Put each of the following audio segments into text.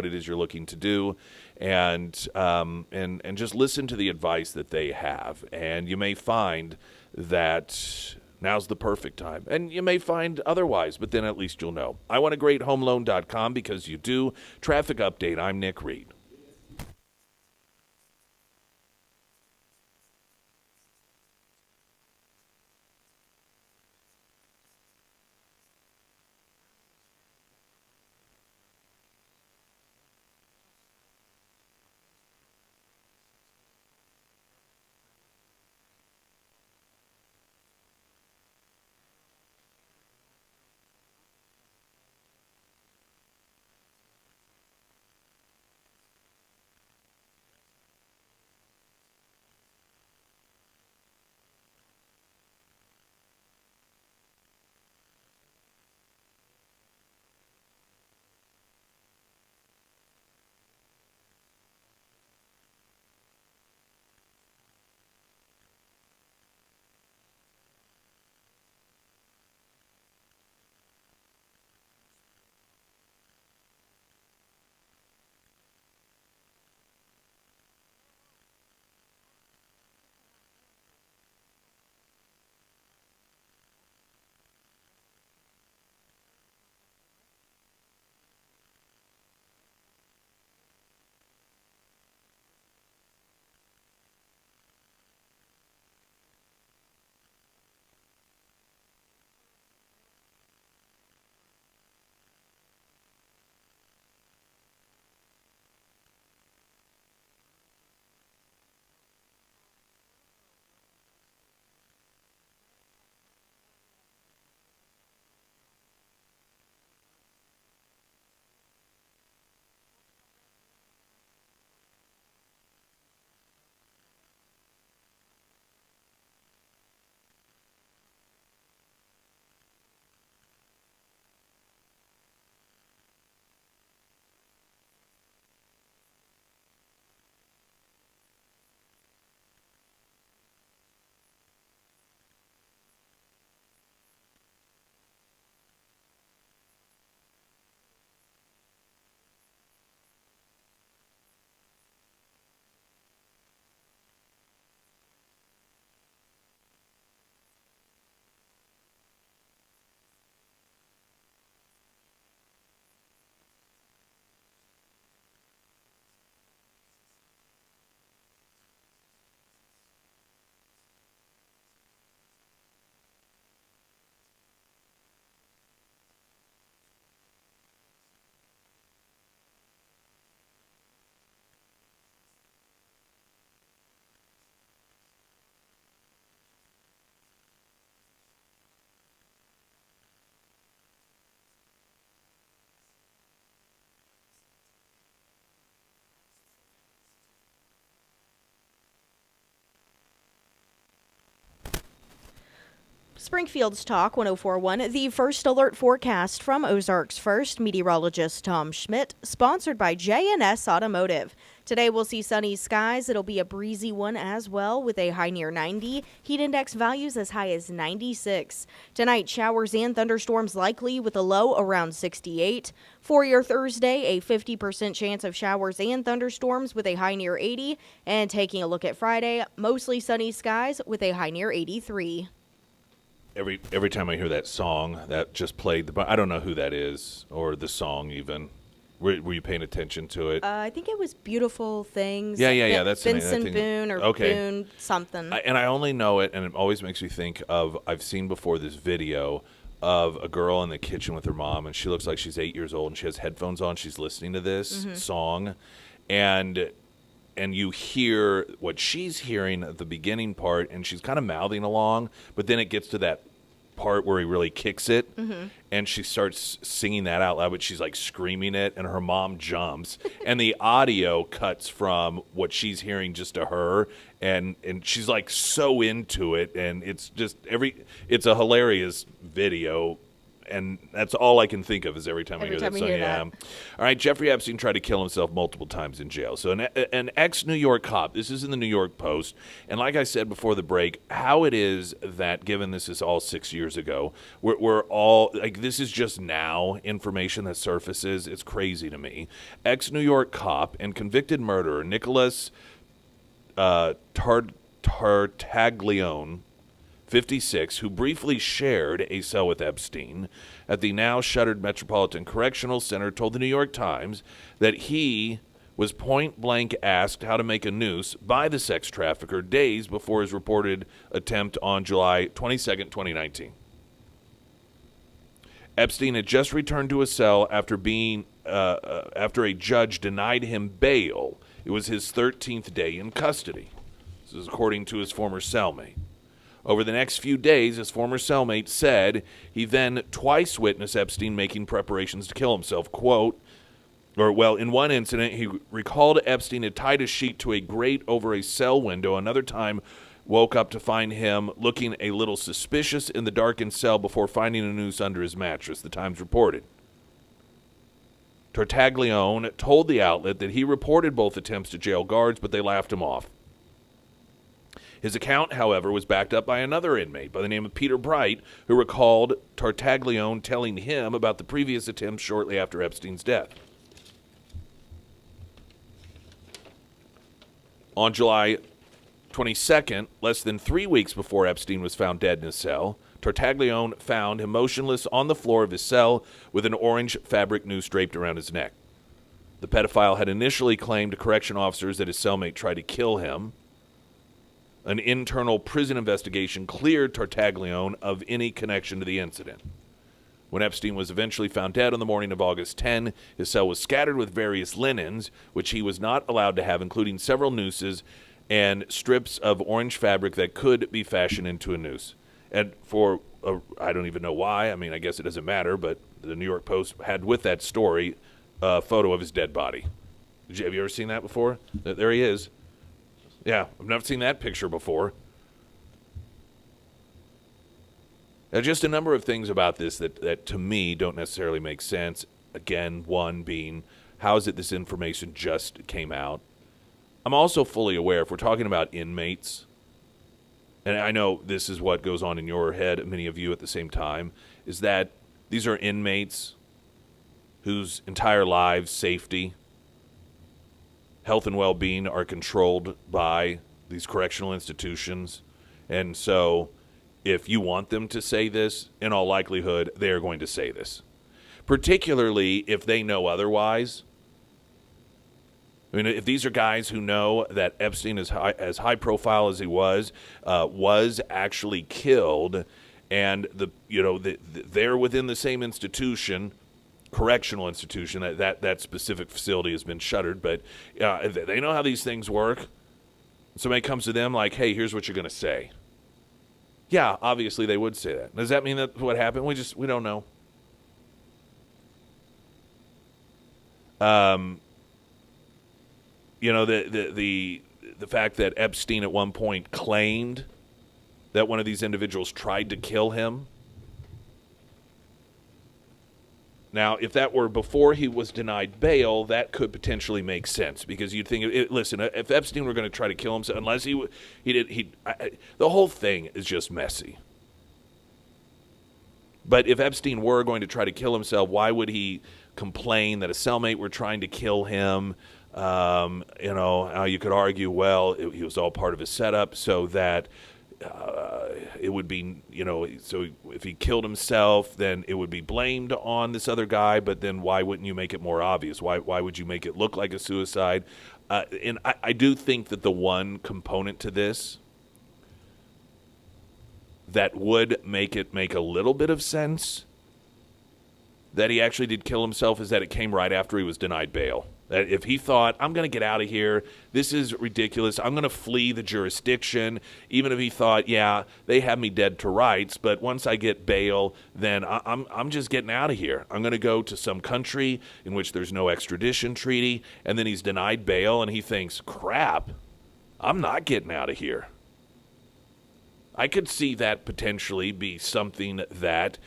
what it is you're looking to do, and just listen to the advice that they have. And you may find that now's the perfect time. And you may find otherwise, but then at least you'll know. IwantAGreatHomeLoan.com, because you do. Traffic update, I'm Nick Reed. Springfield's Talk 1041, the first alert forecast from Ozarks First, meteorologist Tom Schmidt, sponsored by J&S Automotive. Today we'll see sunny skies. It'll be a breezy one as well, with a high near 90. Heat index values as high as 96. Tonight, showers and thunderstorms likely with a low around 68. For your Thursday, a 50% chance of showers and thunderstorms with a high near 80. And taking a look at Friday, mostly sunny skies with a high near 83. Every time I hear that song that just played, I don't know who that is or the song even. Were you paying attention to it? I think it was Beautiful Things. Yeah. That's Vincent Boone or okay. Boone something. And I only know it, and it always makes me think of, I've seen before this video of a girl in the kitchen with her mom, and she looks like she's 8 years old, and she has headphones on. She's listening to this song, and you hear what she's hearing at the beginning part, and she's kind of mouthing along, but then it gets to that part where he really kicks it, and she starts singing that out loud, but she's like screaming it, and her mom jumps, and the audio cuts from what she's hearing just to her, and she's like so into it, and it's just it's a hilarious video, and that's all I can think of is every time I hear that song. that. All right, Jeffrey Epstein tried to kill himself multiple times in jail. So an ex-New York cop, this is in the New York Post, and like I said before the break, how it is that, given this is all 6 years ago, we're all, like, this is just now information that surfaces. It's crazy to me. Ex-New York cop and convicted murderer Nicholas Tartaglione, 56, who briefly shared a cell with Epstein at the now-shuttered Metropolitan Correctional Center, told the New York Times that he was point-blank asked how to make a noose by the sex trafficker days before his reported attempt on July 22nd, 2019. Epstein had just returned to a cell after a judge denied him bail. It was his 13th day in custody. This is according to his former cellmate. Over the next few days, his former cellmate said he then twice witnessed Epstein making preparations to kill himself. Quote, in one incident, he recalled Epstein had tied a sheet to a grate over a cell window. Another time, woke up to find him looking a little suspicious in the darkened cell before finding a noose under his mattress, the Times reported. Tartaglione told the outlet that he reported both attempts to jail guards, but they laughed him off. His account, however, was backed up by another inmate by the name of Peter Bright, who recalled Tartaglione telling him about the previous attempts shortly after Epstein's death. On July 22nd, less than 3 weeks before Epstein was found dead in his cell, Tartaglione found him motionless on the floor of his cell with an orange fabric noose draped around his neck. The pedophile had initially claimed to correction officers that his cellmate tried to kill him. An internal prison investigation cleared Tartaglione of any connection to the incident. When Epstein was eventually found dead on the morning of August 10, his cell was scattered with various linens, which he was not allowed to have, including several nooses and strips of orange fabric that could be fashioned into a noose. And I don't even know why. I mean, I guess it doesn't matter, but the New York Post had with that story a photo of his dead body. Have you ever seen that before? There he is. Yeah, I've never seen that picture before. Just a number of things about this that to me don't necessarily make sense. Again, one being, how is it this information just came out? I'm also fully aware, if we're talking about inmates, and I know this is what goes on in your head, many of you at the same time, is that these are inmates whose entire lives, safety, health and well-being are controlled by these correctional institutions. And so if you want them to say this, in all likelihood, they are going to say this. Particularly if they know otherwise. I mean, if these are guys who know that Epstein, as high profile as he was actually killed, and they're within the same institution, correctional institution, that specific facility has been shuttered, but they know how these things work. Somebody comes to them like, hey, here's what you're going to say. Yeah, obviously they would say that. Does that mean that's what happened? We don't know. The fact that Epstein at one point claimed that one of these individuals tried to kill him. Now, if that were before he was denied bail, that could potentially make sense, because you'd think, listen, if Epstein were going to try to kill himself, unless the whole thing is just messy. But if Epstein were going to try to kill himself, why would he complain that a cellmate were trying to kill him? You could argue, well, he was all part of his setup, so that it would be, so if he killed himself, then it would be blamed on this other guy, but then why wouldn't you make it more obvious? Why would you make it look like a suicide? And I do think that the one component to this that would make it make a little bit of sense that he actually did kill himself is that it came right after he was denied bail. That if he thought, I'm going to get out of here, this is ridiculous, I'm going to flee the jurisdiction, even if he thought, yeah, they have me dead to rights, but once I get bail, then I'm just getting out of here. I'm going to go to some country in which there's no extradition treaty, and then he's denied bail, and he thinks, crap, I'm not getting out of here. I could see that potentially be something that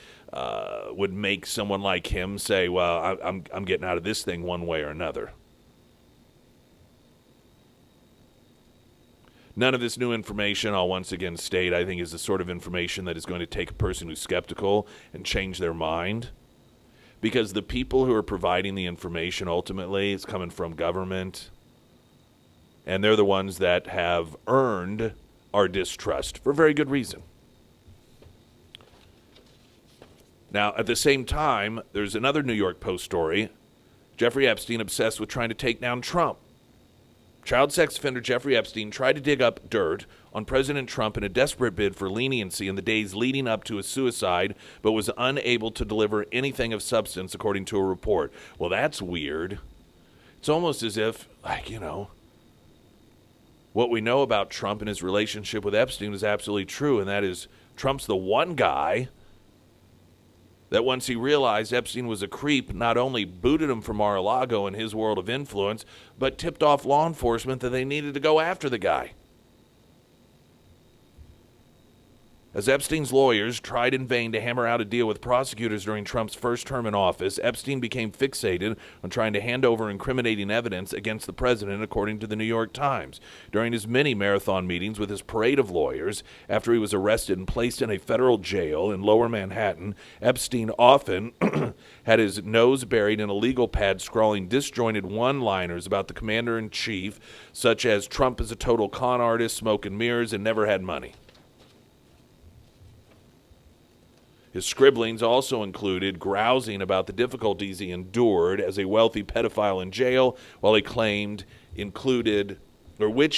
would make someone like him say, well, I'm getting out of this thing one way or another. None of this new information, I'll once again state, I think is the sort of information that is going to take a person who's skeptical and change their mind. Because the people who are providing the information ultimately is coming from government. And they're the ones that have earned our distrust for very good reason. Now, at the same time, there's another New York Post story. Jeffrey Epstein obsessed with trying to take down Trump. Child sex offender Jeffrey Epstein tried to dig up dirt on President Trump in a desperate bid for leniency in the days leading up to his suicide, but was unable to deliver anything of substance, according to a report. Well, that's weird. It's almost as if, what we know about Trump and his relationship with Epstein is absolutely true, and that is Trump's the one guy that once he realized Epstein was a creep, not only booted him from Mar-a-Lago and his world of influence, but tipped off law enforcement that they needed to go after the guy. As Epstein's lawyers tried in vain to hammer out a deal with prosecutors during Trump's first term in office, Epstein became fixated on trying to hand over incriminating evidence against the president, according to the New York Times. During his many marathon meetings with his parade of lawyers, after he was arrested and placed in a federal jail in Lower Manhattan, Epstein often had his nose buried in a legal pad scrawling disjointed one-liners about the commander-in-chief, such as Trump is a total con artist, smoke and mirrors, and never had money. His scribblings also included grousing about the difficulties he endured as a wealthy pedophile in jail, which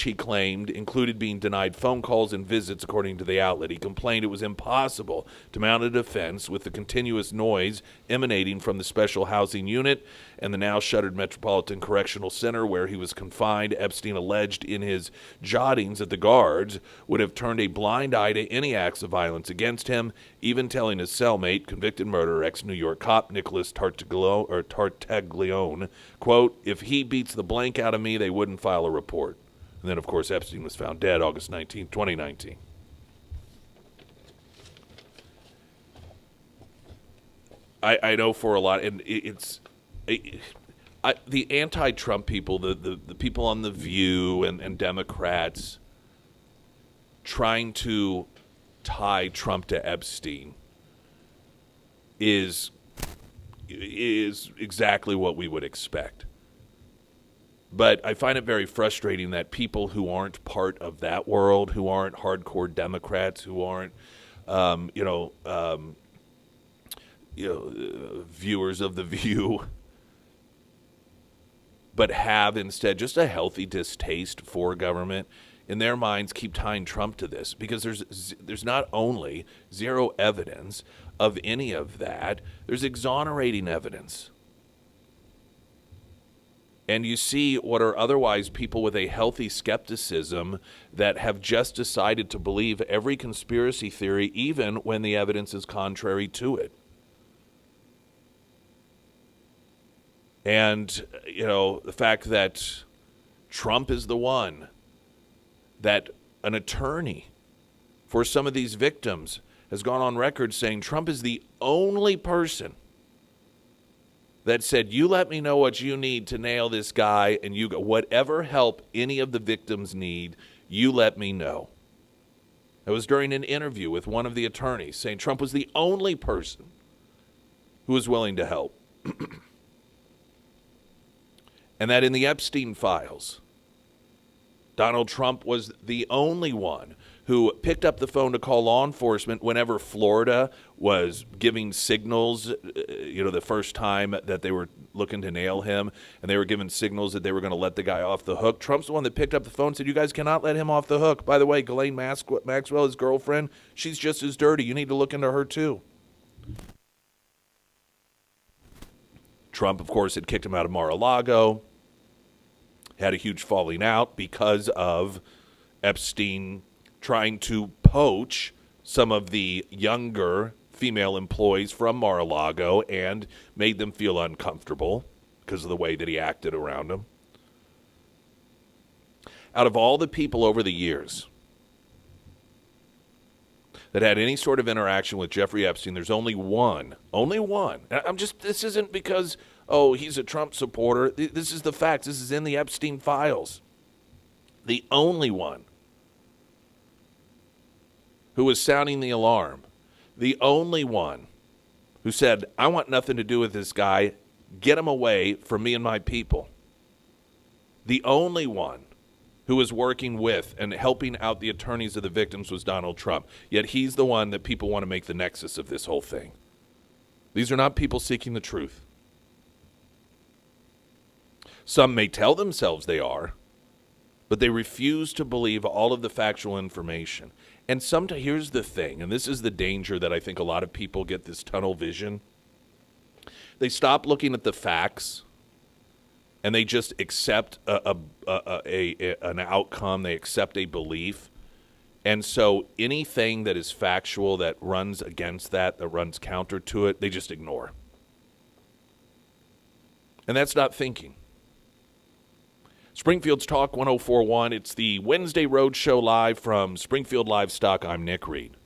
he claimed included being denied phone calls and visits, according to the outlet. He complained it was impossible to mount a defense with the continuous noise emanating from the special housing unit and the now shuttered Metropolitan Correctional Center where he was confined. Epstein alleged in his jottings that the guards would have turned a blind eye to any acts of violence against him, even telling his cellmate, convicted murderer, ex-New York cop Nicholas Tartaglione, quote, if he beats the blank out of me, they wouldn't file a report. And then, of course, Epstein was found dead August 19, 2019. I know for a lot, and the anti-Trump people, the people on The View and Democrats trying to tie Trump to Epstein is exactly what we would expect. But I find it very frustrating that people who aren't part of that world, who aren't hardcore Democrats, who aren't, viewers of The View, but have instead just a healthy distaste for government, in their minds keep tying Trump to this, because there's not only zero evidence of any of that, there's exonerating evidence. And you see what are otherwise people with a healthy skepticism that have just decided to believe every conspiracy theory, even when the evidence is contrary to it. And, the fact that Trump is the one, that an attorney for some of these victims has gone on record saying Trump is the only person that said, you let me know what you need to nail this guy, and you go, whatever help any of the victims need, you let me know. It was during an interview with one of the attorneys saying Trump was the only person who was willing to help. And that in the Epstein files, Donald Trump was the only one who picked up the phone to call law enforcement whenever Florida was giving signals, the first time that they were looking to nail him, and they were giving signals that they were going to let the guy off the hook. Trump's the one that picked up the phone and said, you guys cannot let him off the hook. By the way, Ghislaine Maxwell, his girlfriend, she's just as dirty. You need to look into her too. Trump, of course, had kicked him out of Mar-a-Lago, had a huge falling out because of Epstein trying to poach some of the younger female employees from Mar-a-Lago and made them feel uncomfortable because of the way that he acted around them. Out of all the people over the years that had any sort of interaction with Jeffrey Epstein. There's only one. Only one. This isn't because, oh, he's a Trump supporter. This is the facts. This is in the Epstein files. The only one who was sounding the alarm, the only one who said, I want nothing to do with this guy, get him away from me and my people. The only one who was working with and helping out the attorneys of the victims was Donald Trump. Yet he's the one that people want to make the nexus of this whole thing. These are not people seeking the truth. Some may tell themselves they are, but they refuse to believe all of the factual information. And sometimes, here's the thing, and this is the danger that I think a lot of people get this tunnel vision. They stop looking at the facts, and they just accept an outcome. They accept a belief. And so anything that is factual that runs against that runs counter to it, they just ignore. And that's not thinking. Springfield's Talk 1041. It's the Wednesday Road Show live from Springfield Livestock. I'm Nick Reed.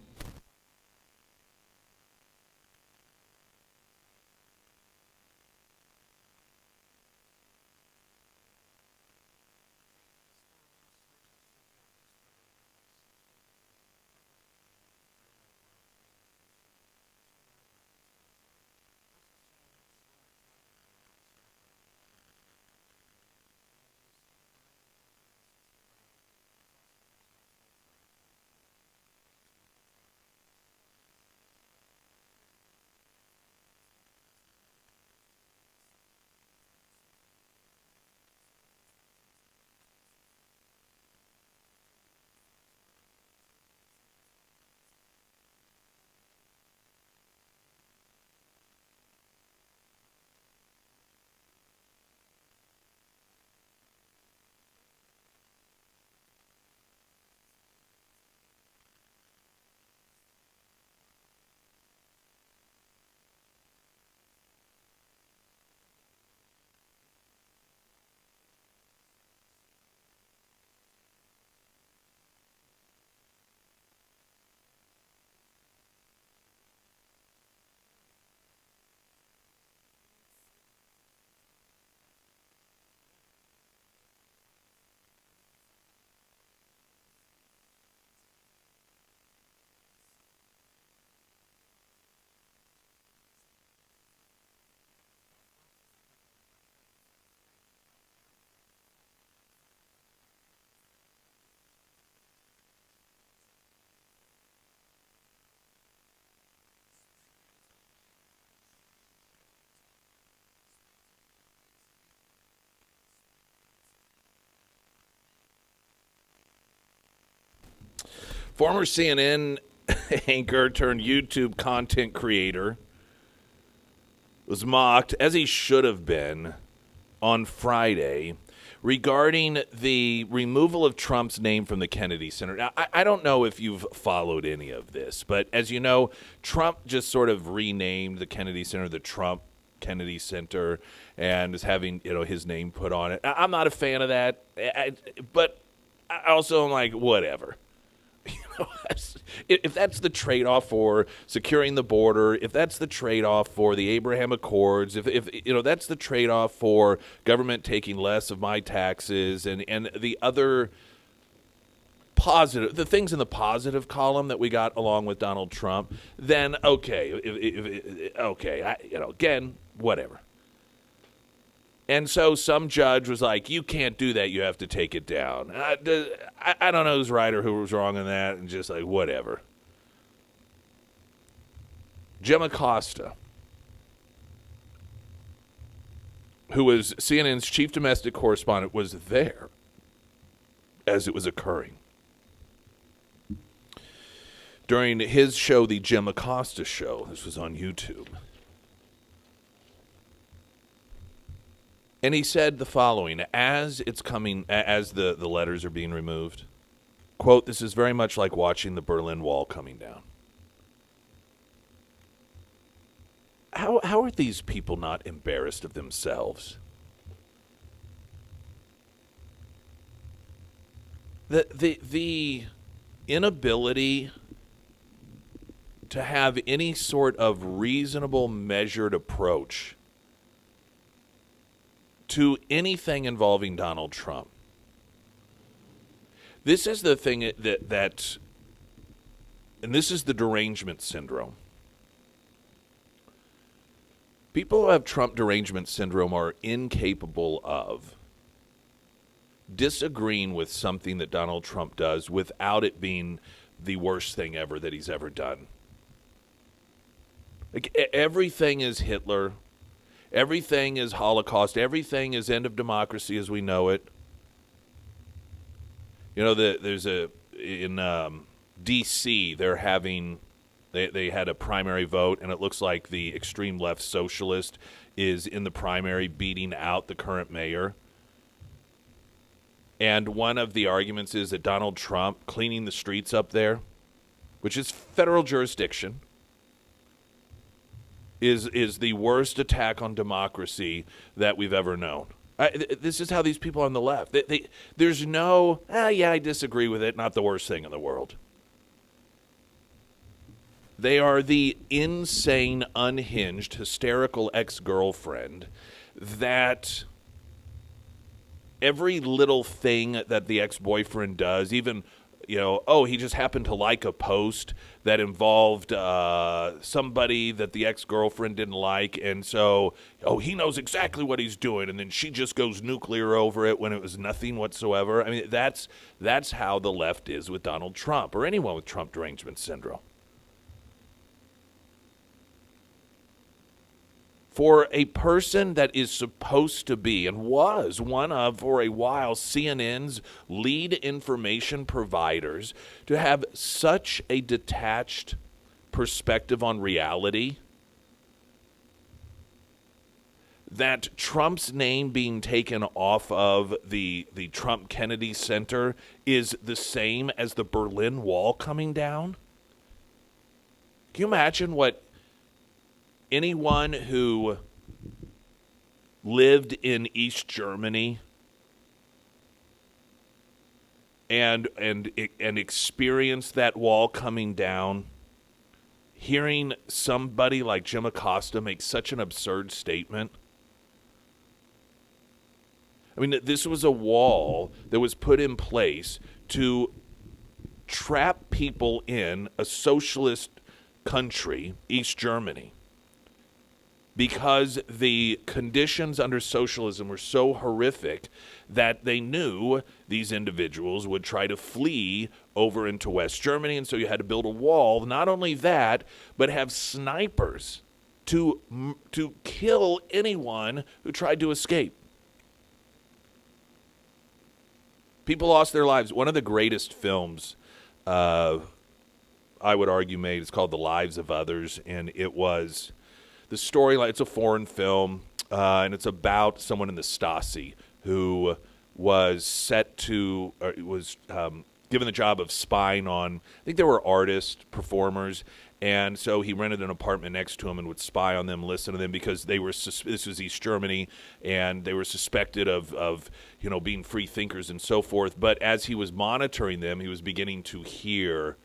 Former CNN anchor turned YouTube content creator was mocked, as he should have been, on Friday regarding the removal of Trump's name from the Kennedy Center. Now, I don't know if you've followed any of this, but as you know, Trump just sort of renamed the Kennedy Center the Trump Kennedy Center and is having, his name put on it. I'm not a fan of that, but I also am like, whatever. If that's the trade-off for securing the border, if that's the trade-off for the Abraham Accords, if that's the trade-off for government taking less of my taxes and the other positive, the things in the positive column that we got along with Donald Trump, then okay, again, whatever. And so some judge was like, you can't do that. You have to take it down. I don't know who's right or who was wrong in that, and just like, whatever. Jim Acosta, who was CNN's chief domestic correspondent, was there as it was occurring. During his show, the Jim Acosta Show, this was on YouTube. And he said the following, as the letters are being removed, quote, "This is very much like watching the Berlin Wall coming down." How are these people not embarrassed of themselves? The inability to have any sort of reasonable, measured approach to anything involving Donald Trump. This is the thing that and this is the derangement syndrome. People who have Trump derangement syndrome are incapable of disagreeing with something that Donald Trump does without it being the worst thing ever that he's ever done. Like, everything is Hitler. Everything is Holocaust. Everything is end of democracy as we know it. You know, there's in D.C., they're having... They had a primary vote, and it looks like the extreme left socialist is in the primary beating out the current mayor. And one of the arguments is that Donald Trump cleaning the streets up there, which is federal jurisdiction, is the worst attack on democracy that we've ever known. This is how these people on the left, there's no, I disagree with it, not the worst thing in the world. They are the insane, unhinged, hysterical ex-girlfriend that every little thing that the ex-boyfriend does, even, he just happened to like a post that involved somebody that the ex-girlfriend didn't like, and so, he knows exactly what he's doing, and then she just goes nuclear over it when it was nothing whatsoever. I mean, that's how the left is with Donald Trump, or anyone with Trump derangement syndrome. For a person that is supposed to be and was one of, for a while, CNN's lead information providers, to have such a detached perspective on reality, that Trump's name being taken off of the Trump Kennedy Center is the same as the Berlin Wall coming down? Can you imagine what anyone who lived in East Germany and experienced that wall coming down, hearing somebody like Jim Acosta make such an absurd statement? I mean, this was a wall that was put in place to trap people in a socialist country, East Germany, because the conditions under socialism were so horrific that they knew these individuals would try to flee over into West Germany, and so you had to build a wall. Not only that, but have snipers to kill anyone who tried to escape. People lost their lives. One of the greatest films, I would argue, made, is called The Lives of Others, and it was... the storyline, it's a foreign film, and it's about someone in the Stasi who was given the job of spying on, I think there were artists, performers, and so he rented an apartment next to him and would spy on them, listen to them, because they were, this was East Germany, and they were suspected of being free thinkers and so forth. But as he was monitoring them, he was beginning to hear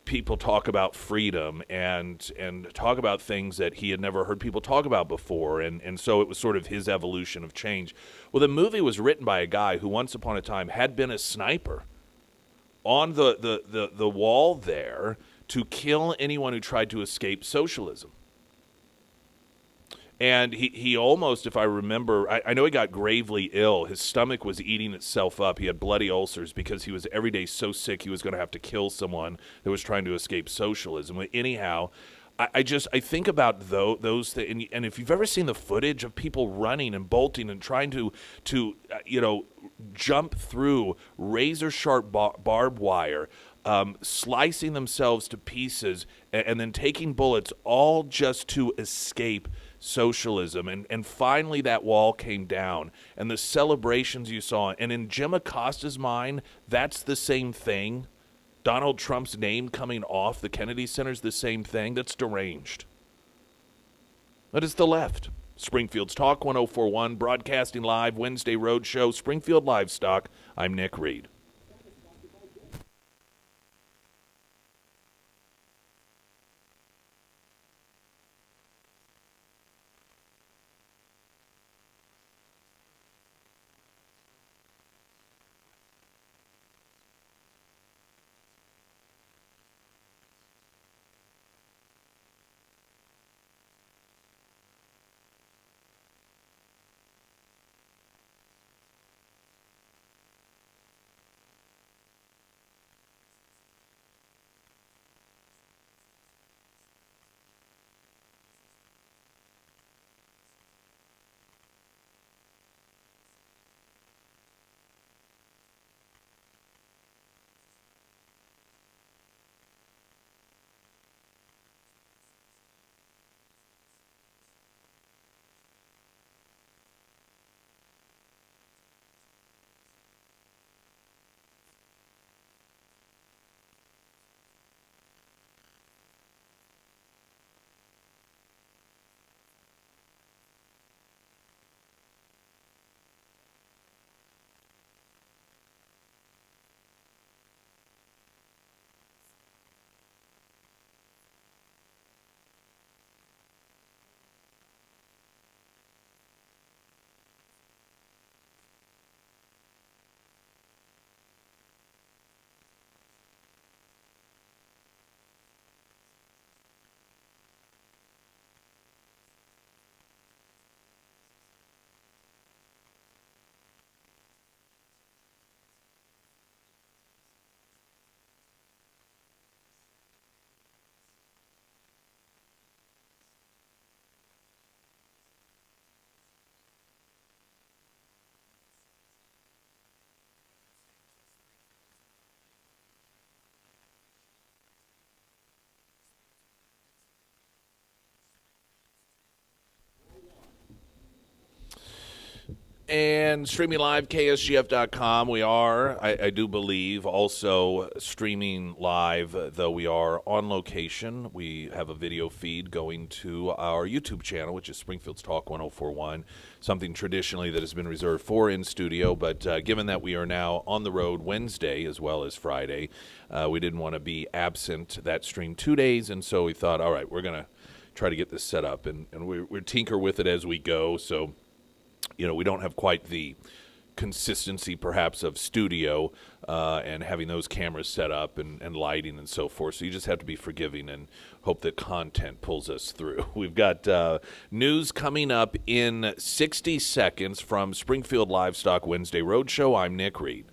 people talk about freedom and talk about things that he had never heard people talk about before, and so it was sort of his evolution of change. Well, the movie was written by a guy who once upon a time had been a sniper on the wall there to kill anyone who tried to escape socialism. And he almost, if I remember, I know he got gravely ill. His stomach was eating itself up. He had bloody ulcers because he was every day so sick he was going to have to kill someone that was trying to escape socialism. Anyhow, I think about those things. And if you've ever seen the footage of people running and bolting and trying to jump through razor-sharp barbed wire, slicing themselves to pieces, and then taking bullets, all just to escape socialism, and finally that wall came down, and the celebrations you saw, and in Jim Acosta's mind, that's the same thing. Donald Trump's name coming off the Kennedy Center's the same thing. That's deranged. That is the left. Springfield's Talk 1041, broadcasting live, Wednesday Roadshow, Springfield Livestock. I'm Nick Reed. And streaming live, ksgf.com. We are, I do believe, also streaming live, though we are on location. We have a video feed going to our YouTube channel, which is Springfield's Talk 1041, something traditionally that has been reserved for in studio. But given that we are now on the road Wednesday as well as Friday, we didn't want to be absent that stream 2 days. And so we thought, all right, we're going to try to get this set up. And we're tinker with it as we go. So we don't have quite the consistency, perhaps, of studio and having those cameras set up and lighting and so forth. So you just have to be forgiving and hope that content pulls us through. We've got news coming up in 60 seconds from Springfield Livestock Wednesday Roadshow. I'm Nick Reed.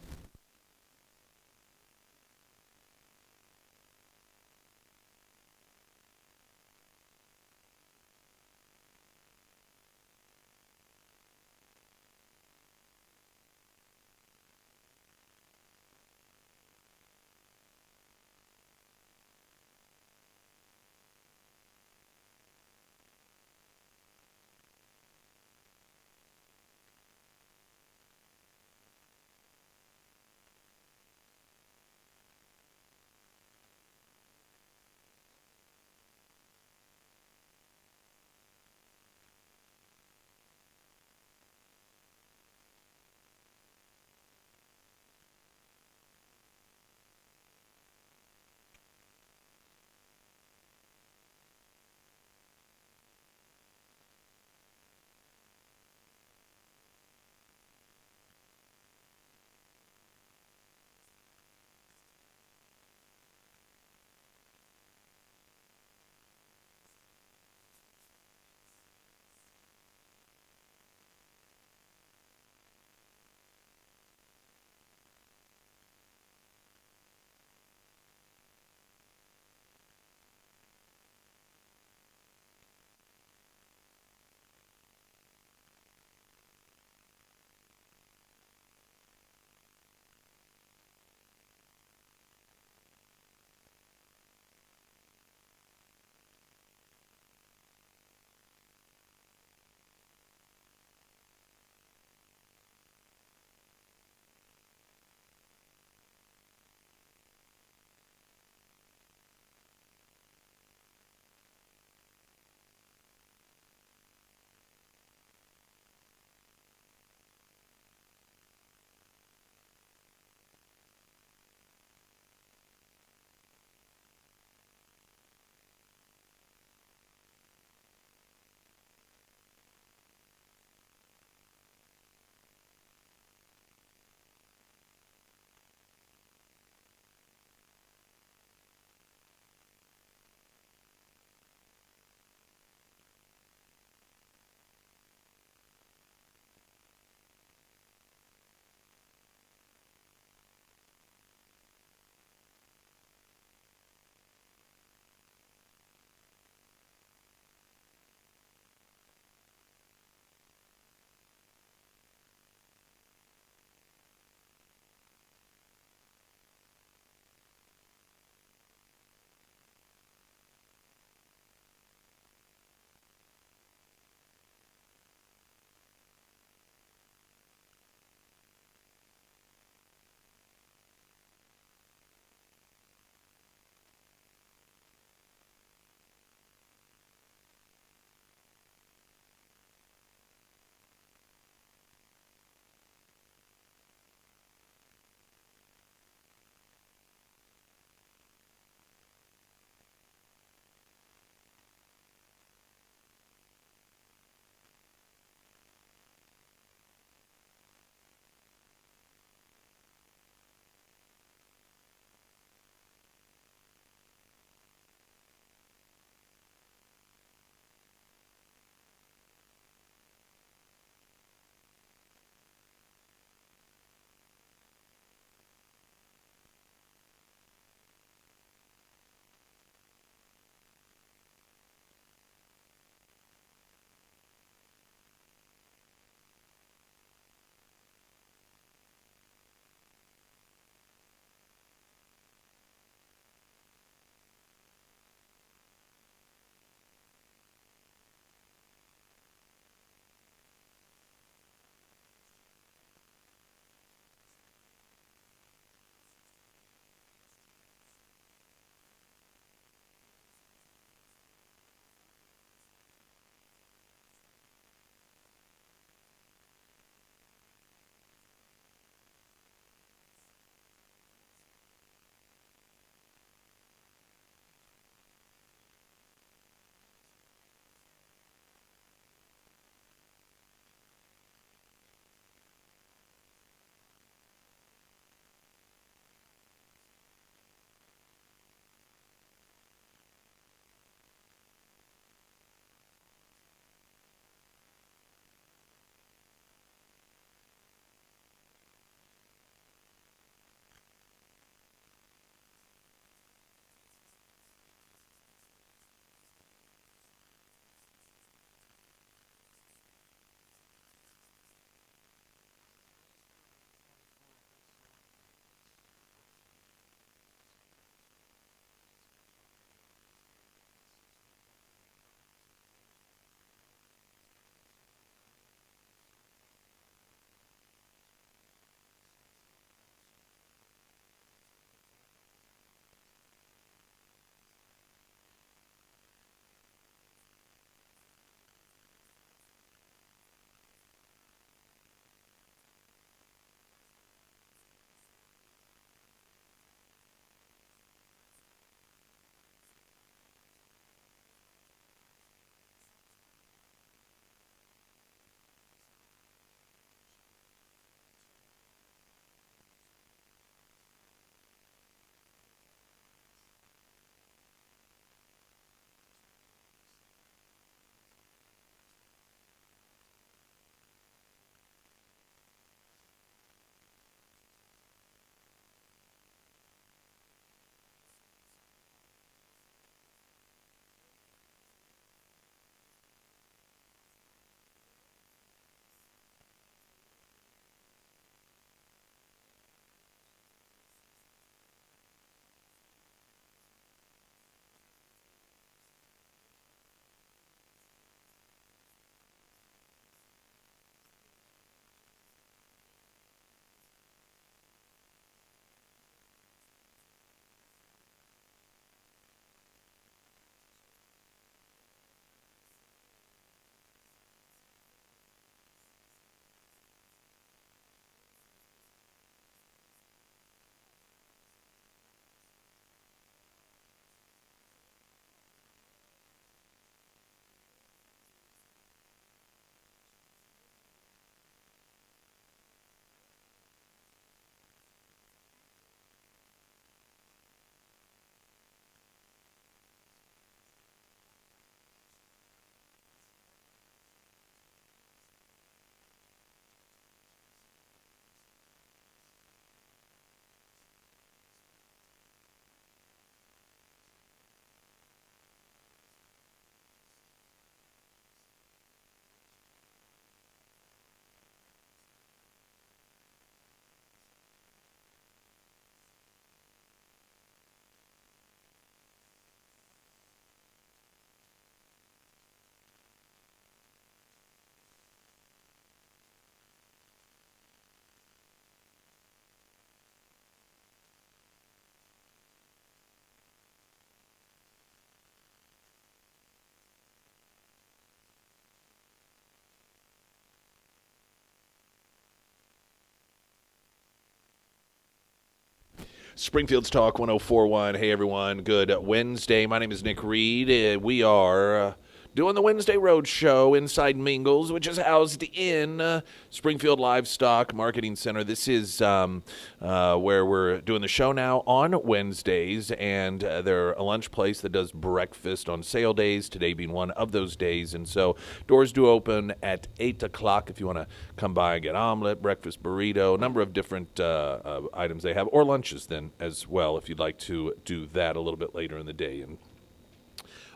Springfield's Talk 1041. Hey, everyone. Good Wednesday. My name is Nick Reed. We are doing the Wednesday Road Show inside Mingles, which is housed in Springfield Livestock Marketing Center. This is where we're doing the show now on Wednesdays, and they're a lunch place that does breakfast on sale days, today being one of those days. And so doors do open at 8 o'clock if you want to come by and get omelet, breakfast burrito, a number of different items they have, or lunches then as well if you'd like to do that a little bit later in the day. And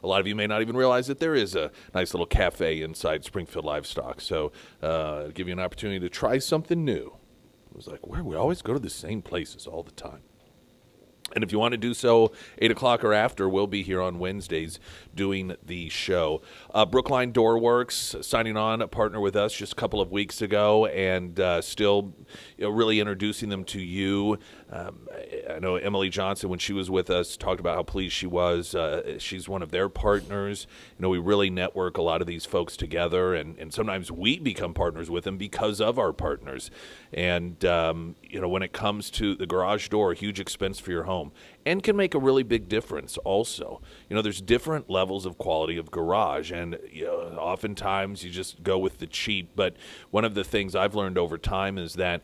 a lot of you may not even realize that there is a nice little cafe inside Springfield Livestock. So give you an opportunity to try something new. It was like, where we always go to the same places all the time. And if you want to do so, 8 o'clock or after, we'll be here on Wednesdays doing the show. Brookline Doorworks signing on, a partner with us just a couple of weeks ago, and still really introducing them to you. I know Emily Johnson, when she was with us, talked about how pleased she was. She's one of their partners. We really network a lot of these folks together, and sometimes we become partners with them because of our partners. And, when it comes to the garage door, a huge expense for your home, and can make a really big difference also. There's different levels of quality of garage, and oftentimes you just go with the cheap. But one of the things I've learned over time is that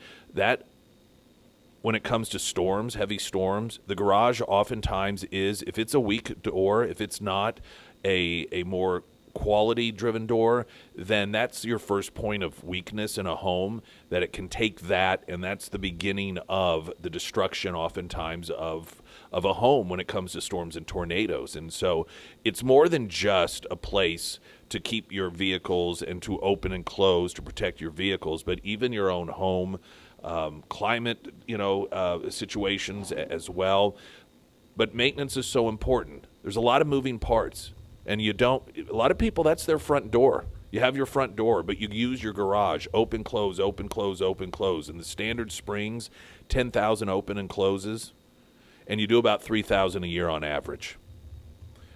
when it comes to storms, heavy storms, the garage oftentimes is, if it's a weak door, if it's not a more quality-driven door, then that's your first point of weakness in a home, that it can take that, and that's the beginning of the destruction oftentimes of a home when it comes to storms and tornadoes. And so it's more than just a place to keep your vehicles and to open and close to protect your vehicles, but even your own home, climate, situations as well. But maintenance is so important. There's a lot of moving parts. And a lot of people, that's their front door. You have your front door, but you use your garage, open, close, open, close, open, close. And the standard springs, 10,000 open and closes, and you do about 3,000 a year on average.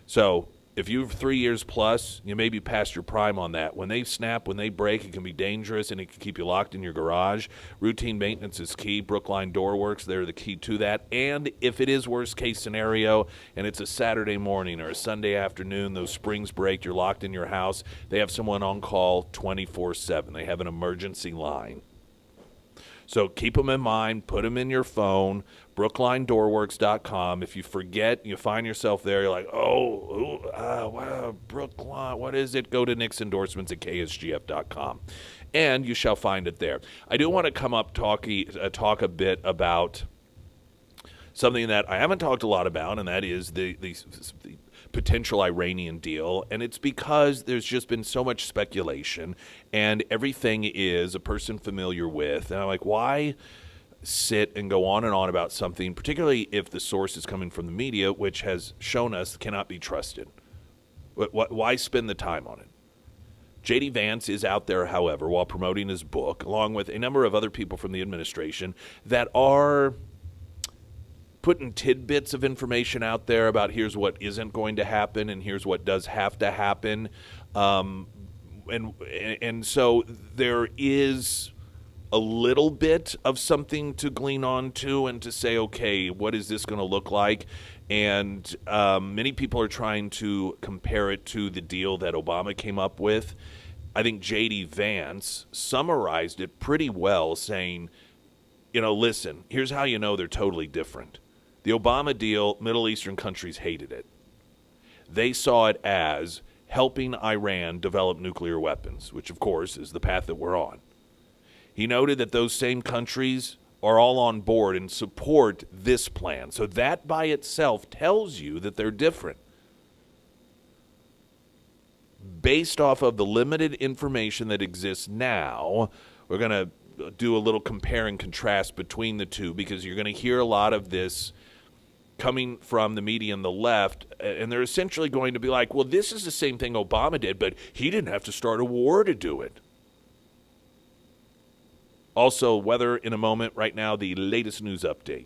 So if you've 3 years plus, you may be past your prime on that. When they snap, when they break, it can be dangerous, and it can keep you locked in your garage. Routine maintenance is key. Brookline Doorworks, they're the key to that. And if it is worst case scenario, and it's a Saturday morning or a Sunday afternoon, those springs break, you're locked in your house, they have someone on call 24/7. They have an emergency line. So keep them in mind, put them in your phone, brooklinedoorworks.com. If you forget, you find yourself there, you're like, wow, Brookline, what is it? Go to Nick's endorsements at ksgf.com, and you shall find it there. I do want to come up talk a bit about something that I haven't talked a lot about, and that is the potential Iranian deal. And it's because there's just been so much speculation, and everything is a person familiar with. And I'm like, why sit and go on and on about something, particularly if the source is coming from the media, which has shown us cannot be trusted? Why spend the time on it? J.D. Vance is out there, however, while promoting his book, along with a number of other people from the administration that are putting tidbits of information out there about here's what isn't going to happen and here's what does have to happen. And so there is a little bit of something to glean on to and to say, okay, what is this going to look like? And many people are trying to compare it to the deal that Obama came up with. I think J.D. Vance summarized it pretty well, saying, listen, here's how you know they're totally different. The Obama deal, Middle Eastern countries hated it. They saw it as helping Iran develop nuclear weapons, which, of course, is the path that we're on. He noted that those same countries are all on board and support this plan. So that by itself tells you that they're different. Based off of the limited information that exists now, we're going to do a little compare and contrast between the two, because you're going to hear a lot of this coming from the media and the left, and they're essentially going to be like, well, this is the same thing Obama did, but he didn't have to start a war to do it. Also, weather in a moment. Right now, the latest news update.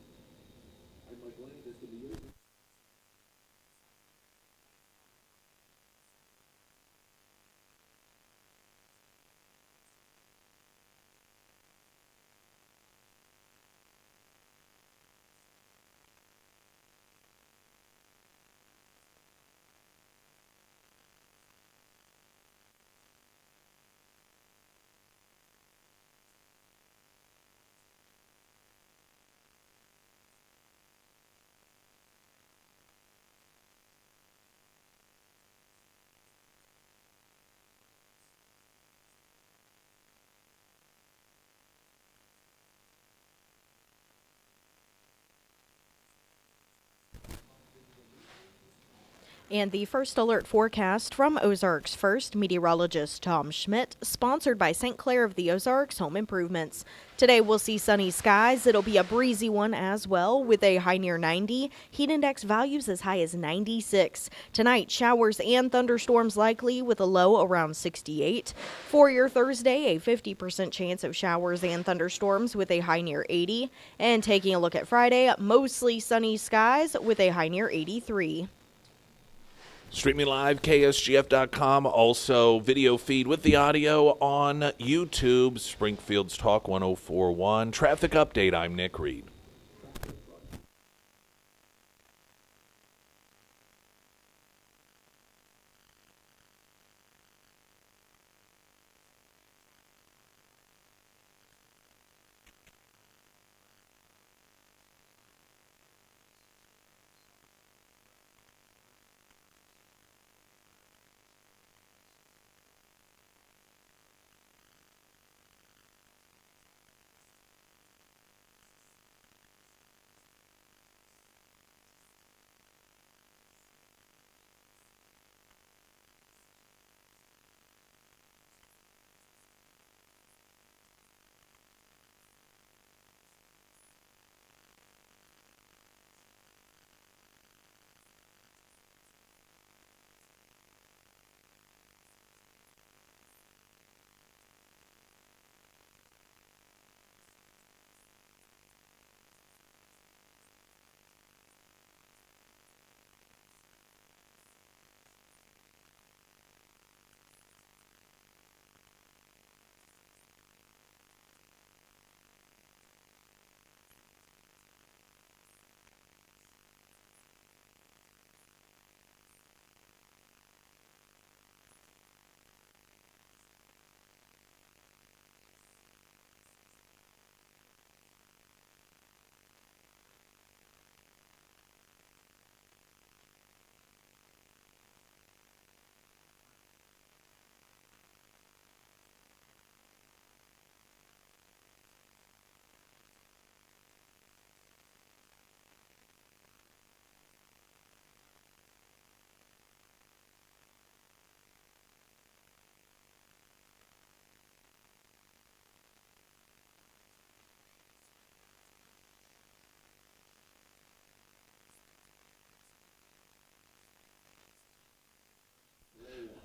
And the first alert forecast from Ozarks First meteorologist Tom Schmidt, sponsored by St. Clair of the Ozarks Home Improvements. Today we'll see sunny skies. It'll be a breezy one as well, with a high near 90. Heat index values as high as 96. Tonight, showers and thunderstorms likely with a low around 68. For your Thursday, a 50% chance of showers and thunderstorms with a high near 80. And taking a look at Friday, mostly sunny skies with a high near 83. Stream me live, ksgf.com. Also, video feed with the audio on YouTube, Springfield's Talk 1041. Traffic update, I'm Nick Reed.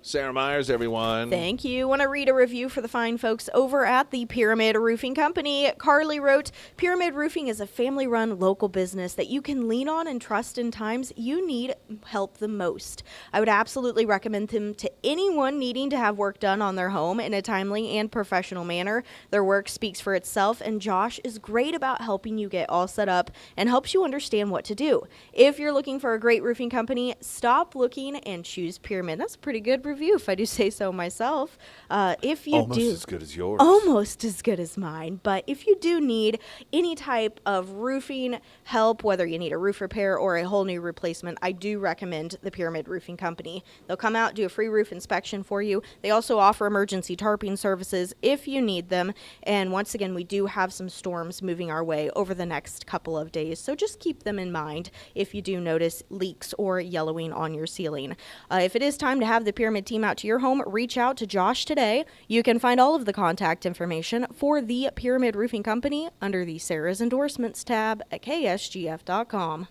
Sarah Myers, everyone. Thank you. Want to read a review for the fine folks over at the Pyramid Roofing Company. Carly wrote, Pyramid Roofing is a family-run local business that you can lean on and trust in times you need help the most. I would absolutely recommend them to anyone needing to have work done on their home in a timely and professional manner. Their work speaks for itself, and Josh is great about helping you get all set up and helps you understand what to do. If you're looking for a great roofing company, stop looking and choose Pyramid. That's a pretty good review, if I do say so myself. If you Almost do, as good as yours. almost as good as mine. But if you do need any type of roofing help, whether you need a roof repair or a whole new replacement, I do recommend the Pyramid Roofing Company. They'll come out, do a free roof inspection for you. They also offer emergency tarping services if you need them. And once again, we do have some storms moving our way over the next couple of days, so just keep them in mind if you do notice leaks or yellowing on your ceiling. If it is time to have the Pyramid team out to your home, reach out to Josh today. You can find all of the contact information for the Pyramid Roofing Company under the Sarah's Endorsements tab at ksgf.com.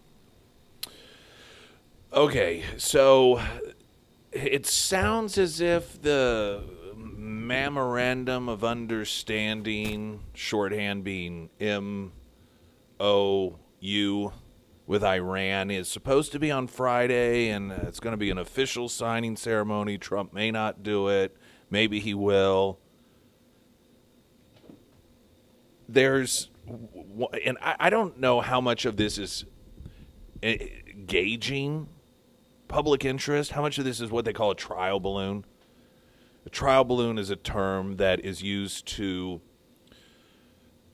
Okay, so it sounds as if the Memorandum of Understanding, shorthand being MOU, with Iran is supposed to be on Friday, and it's going to be an official signing ceremony. Trump may not do it. Maybe he will. And I don't know how much of this is gauging public interest. How much of this is what they call a trial balloon? A trial balloon is a term that is used to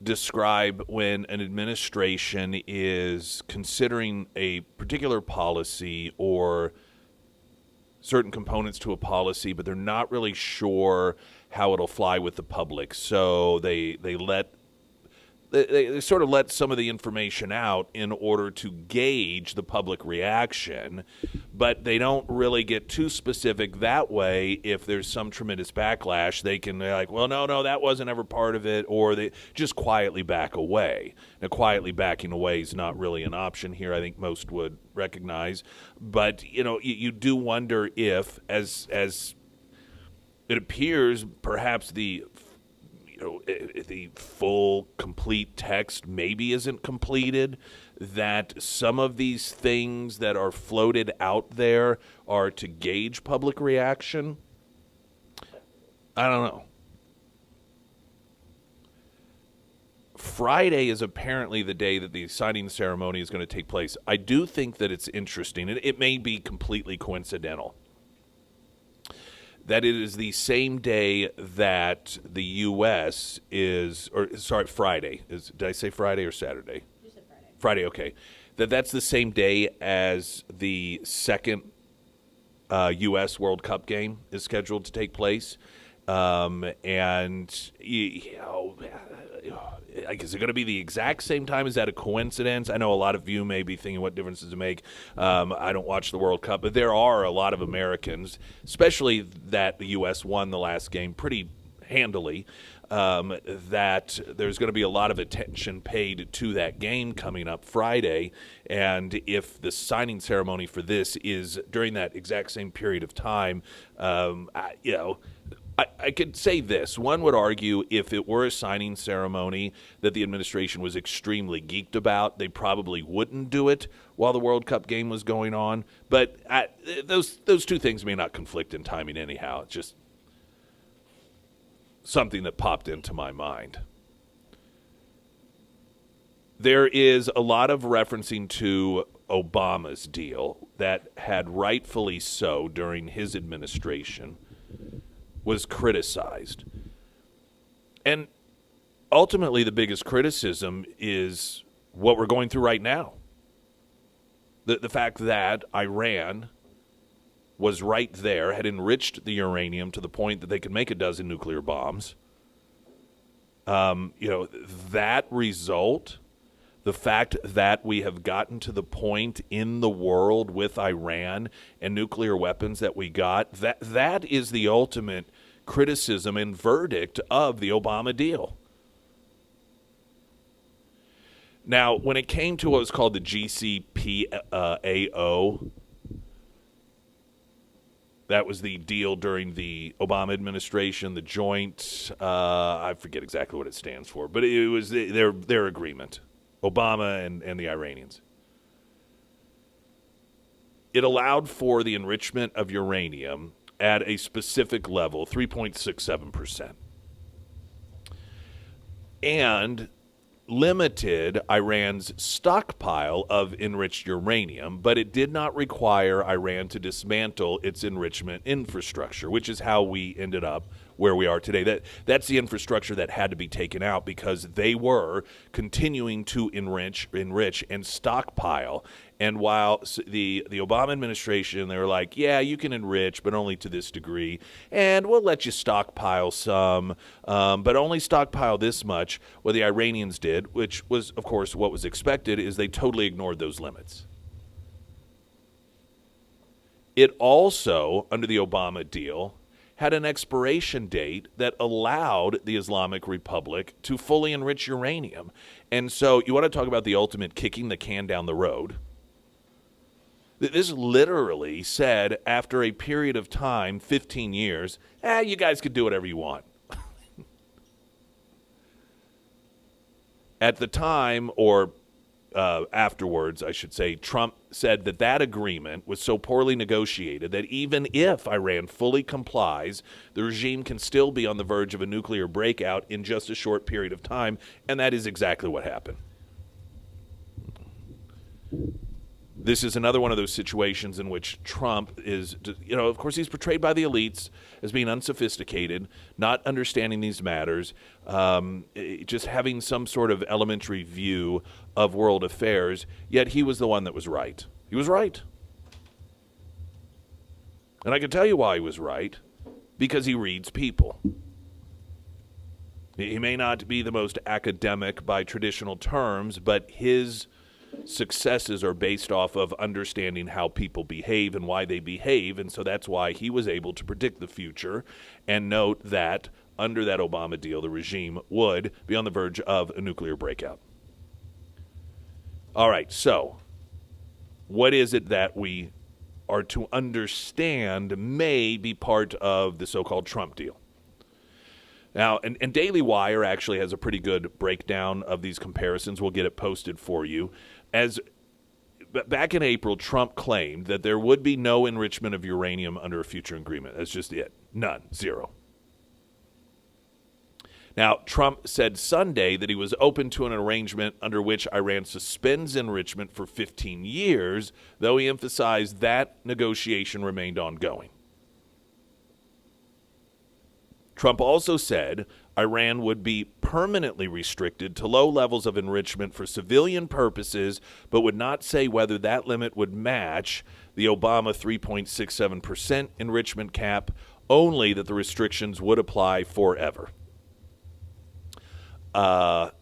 describe when an administration is considering a particular policy or certain components to a policy, but they're not really sure how it'll fly with the public. So they let they sort of let some of the information out in order to gauge the public reaction, but they don't really get too specific that way. If there's some tremendous backlash, they're like, well, no, that wasn't ever part of it, or they just quietly back away. Now, quietly backing away is not really an option here, I think most would recognize. But, you do wonder if, as it appears, perhaps the full, complete text maybe isn't completed, that some of these things that are floated out there are to gauge public reaction. I don't know. Friday is apparently the day that the signing ceremony is going to take place. I do think that it's interesting, and it may be completely coincidental, that it is the same day that the U.S. Friday. Did I say Friday or Saturday? You said Friday. Friday, okay. That's the same day as the second U.S. World Cup game is scheduled to take place. Is it going to be the exact same time? Is that a coincidence? I know a lot of you may be thinking, what difference does it make? I don't watch the World Cup, but there are a lot of Americans, especially that the U.S. won the last game pretty handily, that there's going to be a lot of attention paid to that game coming up Friday. And if the signing ceremony for this is during that exact same period of time, I could say this. One would argue if it were a signing ceremony that the administration was extremely geeked about, they probably wouldn't do it while the World Cup game was going on. But those two things may not conflict in timing anyhow. It's just something that popped into my mind. There is a lot of referencing to Obama's deal that had rightfully so during his administration was criticized. And ultimately, the biggest criticism is what we're going through right now. The fact that Iran was right there, had enriched the uranium to the point that they could make a dozen nuclear bombs. That result, the fact that we have gotten to the point in the world with Iran and nuclear weapons that we got, that is the ultimate criticism and verdict of the Obama deal. Now, when it came to what was called the GCPOA, that was the deal during the Obama administration, the joint, I forget exactly what it stands for, but it was their agreement, Obama and the Iranians. It allowed for the enrichment of uranium at a specific level, 3.67%, and limited Iran's stockpile of enriched uranium, but it did not require Iran to dismantle its enrichment infrastructure, which is how we ended up where we are today. That's the infrastructure that had to be taken out because they were continuing to enrich and stockpile. And while the Obama administration, they were like, yeah, you can enrich, but only to this degree, and we'll let you stockpile some, but only stockpile this much. What the Iranians did, which was, of course, what was expected, is they totally ignored those limits. It also, under the Obama deal, had an expiration date that allowed the Islamic Republic to fully enrich uranium. And so you want to talk about the ultimate kicking the can down the road. This literally said, after a period of time, 15 years, you guys could do whatever you want. At the time, or afterwards, I should say, Trump said that agreement was so poorly negotiated that even if Iran fully complies, the regime can still be on the verge of a nuclear breakout in just a short period of time, and that is exactly what happened. This is another one of those situations in which Trump is, of course, he's portrayed by the elites as being unsophisticated, not understanding these matters, just having some sort of elementary view of world affairs, yet he was the one that was right. He was right. And I can tell you why he was right, because he reads people. He may not be the most academic by traditional terms, but his successes are based off of understanding how people behave and why they behave, and so that's why he was able to predict the future and note that under that Obama deal, the regime would be on the verge of a nuclear breakout. All right, so what is it that we are to understand may be part of the so-called Trump deal? Now, and Daily Wire actually has a pretty good breakdown of these comparisons. We'll get it posted for you. As back in April, Trump claimed that there would be no enrichment of uranium under a future agreement. That's just it. None. Zero. Now, Trump said Sunday that he was open to an arrangement under which Iran suspends enrichment for 15 years, though he emphasized that negotiation remained ongoing. Trump also said Iran would be permanently restricted to low levels of enrichment for civilian purposes, but would not say whether that limit would match the Obama 3.67% enrichment cap, only that the restrictions would apply forever.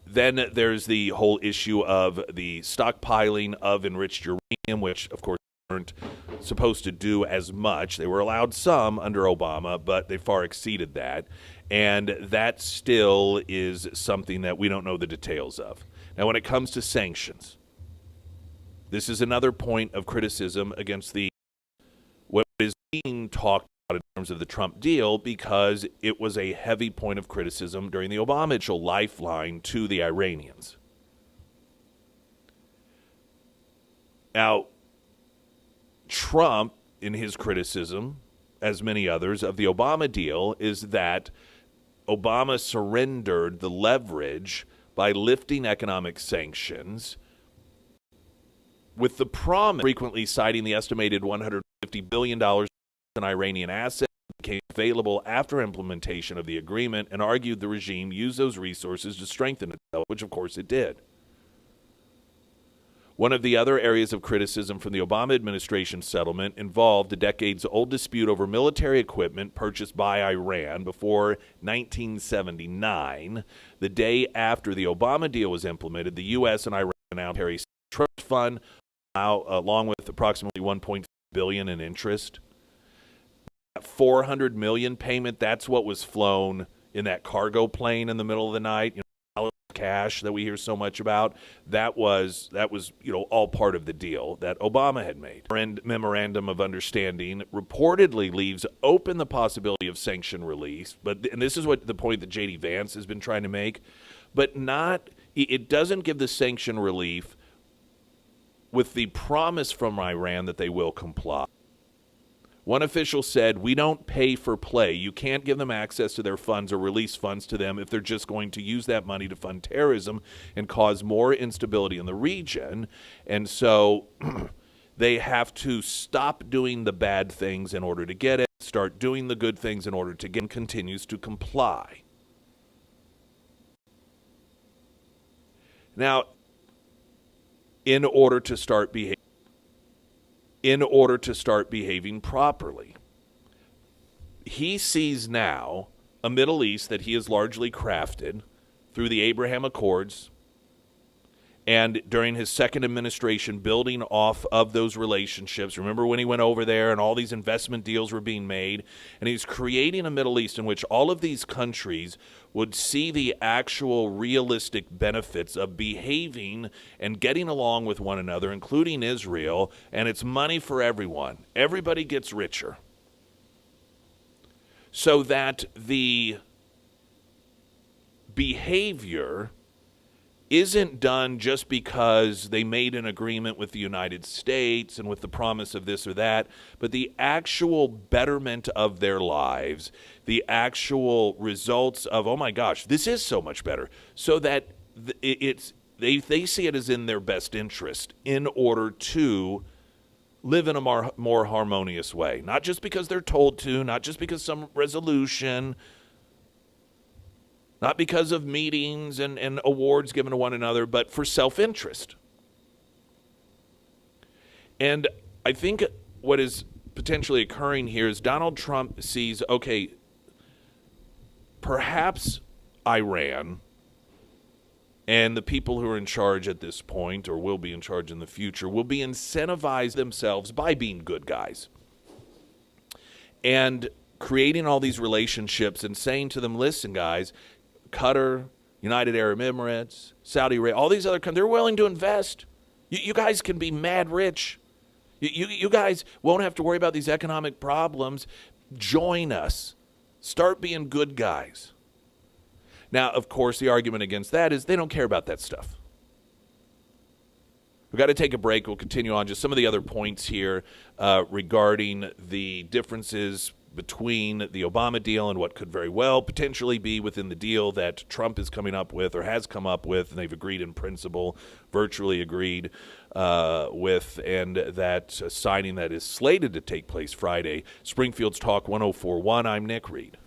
Then there's the whole issue of the stockpiling of enriched uranium, which, of course, weren't supposed to do as much. They were allowed some under Obama, but they far exceeded that. And that still is something that we don't know the details of. Now, when it comes to sanctions, this is another point of criticism against what is being talked about in terms of the Trump deal, because it was a heavy point of criticism during the Obama lifeline to the Iranians. Now, Trump, in his criticism, as many others, of the Obama deal is that Obama surrendered the leverage by lifting economic sanctions with the promise, frequently citing the estimated $150 billion in Iranian assets became available after implementation of the agreement, and argued the regime used those resources to strengthen itself, which of course it did. One of the other areas of criticism from the Obama administration settlement involved a decades-old dispute over military equipment purchased by Iran before 1979. The day after the Obama deal was implemented, the U.S. and Iran announced a trust fund, along with approximately $1.5 billion in interest. That $400 million payment, that's what was flown in that cargo plane in the middle of the night. Cash that we hear so much about, that was all part of the deal that Obama had made. And memorandum of understanding reportedly leaves open the possibility of sanction release, and this is what the point that J.D. Vance has been trying to make, but it doesn't give the sanction relief with the promise from Iran that they will comply. One official said, "We don't pay for play. You can't give them access to their funds or release funds to them if they're just going to use that money to fund terrorism and cause more instability in the region. And so they have to stop doing the bad things in order to get it, start doing the good things in order to get it," and continues to comply. Now, in order to start behaving properly, he sees now a Middle East that he has largely crafted through the Abraham Accords, and during his second administration, building off of those relationships. Remember when he went over there and all these investment deals were being made, and he's creating a Middle East in which all of these countries would see the actual realistic benefits of behaving and getting along with one another, including Israel, and it's money for everyone. Everybody gets richer. So that the behavior isn't done just because they made an agreement with the United States and with the promise of this or that, but the actual betterment of their lives, the actual results of, oh my gosh, this is so much better, so that they see it as in their best interest in order to live in a more harmonious way. Not just because they're told to, not just because some resolution, not because of meetings and awards given to one another, but for self-interest. And I think what is potentially occurring here is Donald Trump sees, okay, perhaps Iran, and the people who are in charge at this point, or will be in charge in the future, will be incentivized themselves by being good guys. And creating all these relationships and saying to them, listen, guys, Qatar, United Arab Emirates, Saudi Arabia, all these other countries, they're willing to invest. You guys can be mad rich. You guys won't have to worry about these economic problems. Join us. Start being good guys. Now, of course, the argument against that is they don't care about that stuff. We've got to take a break. We'll continue on just some of the other points here regarding the differences between the Obama deal and what could very well potentially be within the deal that Trump is coming up with or has come up with, and they've agreed in principle, virtually agreed with, and that signing that is slated to take place Friday. Springfield's Talk 1041. I'm Nick Reed.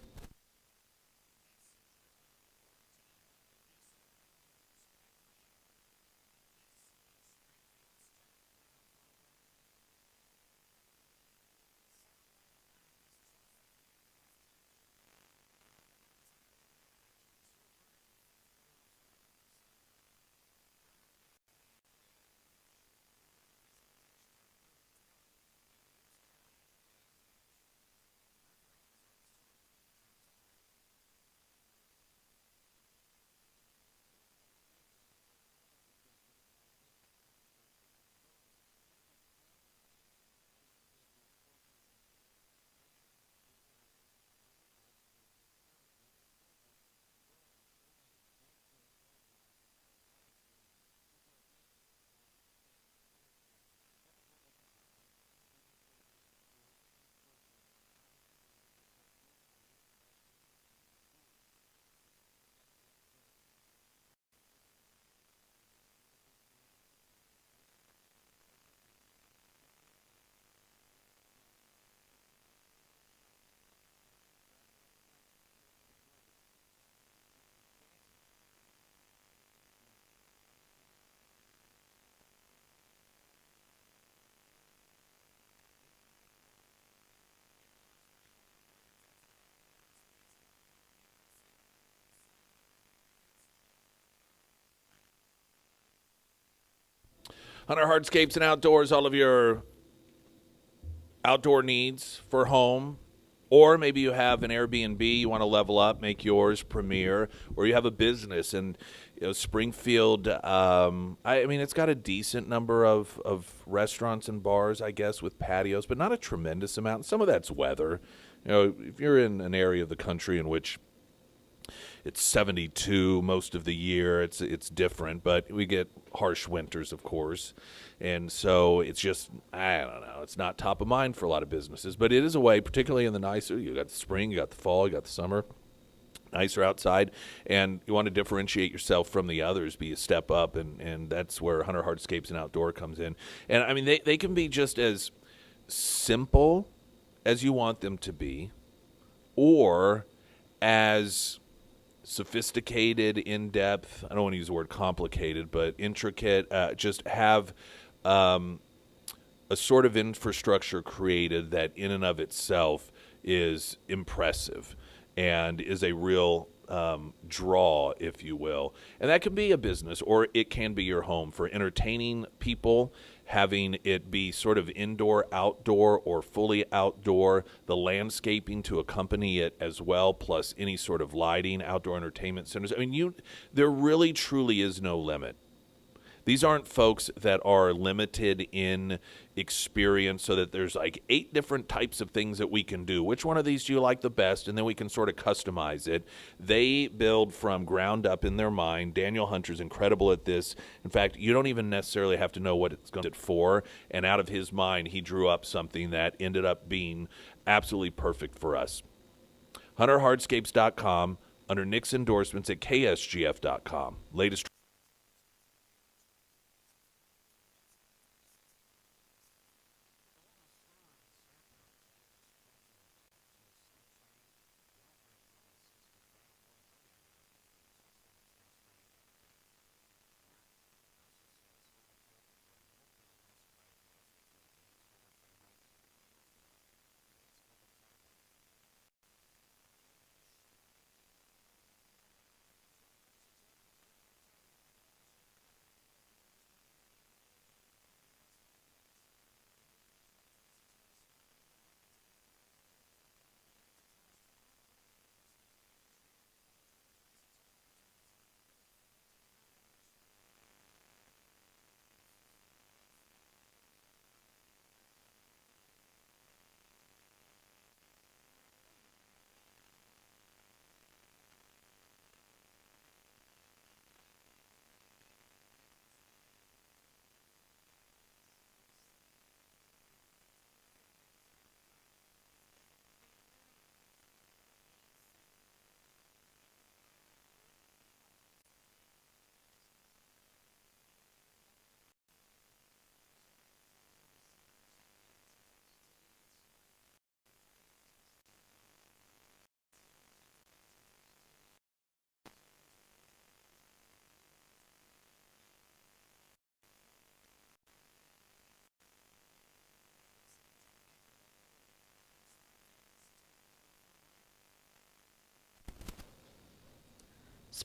Hunter Hardscapes and Outdoors, all of your outdoor needs for home, or maybe you have an Airbnb, you want to level up, make yours premier, or you have a business. And Springfield, I mean, it's got a decent number of restaurants and bars, I guess, with patios, but not a tremendous amount. Some of that's weather. If you're in an area of the country in which it's 72 most of the year, it's different, but we get harsh winters, of course. And so it's just, I don't know, it's not top of mind for a lot of businesses, but it is a way, particularly in the nicer, you got the spring, you got the fall, you got the summer, nicer outside, and you want to differentiate yourself from the others, be a step up, and that's where Hunter Hardscapes and Outdoor comes in. And I mean, they can be just as simple as you want them to be, or as sophisticated, in-depth, I don't want to use the word complicated, but intricate, just have a sort of infrastructure created that in and of itself is impressive and is a real draw, if you will. And that can be a business, or it can be your home for entertaining people, having it be sort of indoor, outdoor, or fully outdoor, the landscaping to accompany it as well, plus any sort of lighting, outdoor entertainment centers. I mean, there really truly is no limit. These aren't folks that are limited in experience so that there's like 8 different types of things that we can do. Which one of these do you like the best? And then we can sort of customize it. They build from ground up in their mind. Daniel Hunter's incredible at this. In fact, you don't even necessarily have to know what it's going to be for. And out of his mind, he drew up something that ended up being absolutely perfect for us. HunterHardscapes.com, under Nick's endorsements at KSGF.com. Latest.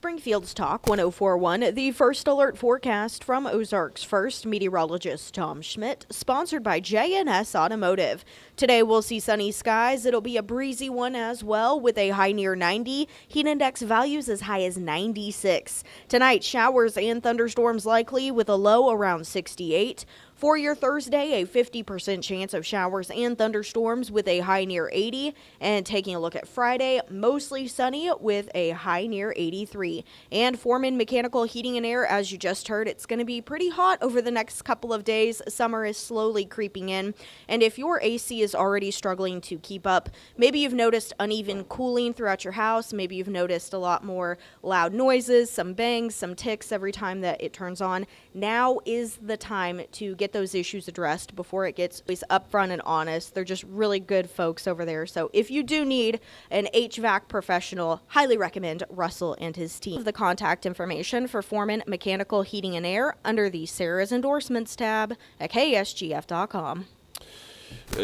Springfield's Talk 1041, the first alert forecast from Ozarks First, meteorologist Tom Schmidt, sponsored by J&S Automotive. Today we'll see sunny skies. It'll be a breezy one as well, with a high near 90, heat index values as high as 96. Tonight, showers and thunderstorms likely with a low around 68. For your Thursday, a 50% chance of showers and thunderstorms with a high near 80. And taking a look at Friday, mostly sunny with a high near 83. And Foreman Mechanical Heating and Air, as you just heard, it's going to be pretty hot over the next couple of days. Summer is slowly creeping in. And if your AC is already struggling to keep up, maybe you've noticed uneven cooling throughout your house. Maybe you've noticed a lot more loud noises, some bangs, some ticks every time that it turns on. Now is the time to get those issues addressed before it gets upfront and honest. They're just really good folks over there. So if you do need an HVAC professional, highly recommend Russell and his team. The contact information for Foreman Mechanical Heating and Air under the Sarah's Endorsements tab at ksgf.com.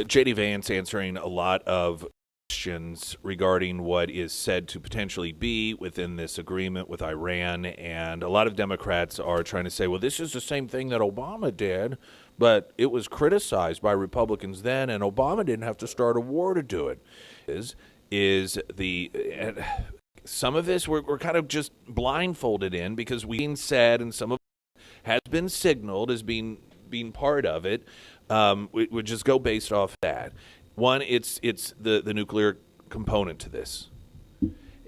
J.D. Vance answering a lot of questions regarding what is said to potentially be within this agreement with Iran, and a lot of Democrats are trying to say, well, this is the same thing that Obama did, but it was criticized by Republicans then, and Obama didn't have to start a war to do it. Some of this we're kind of just blindfolded in because we said, and some of it has been signaled as being part of it. We would just go based off that. One, it's the nuclear component to this.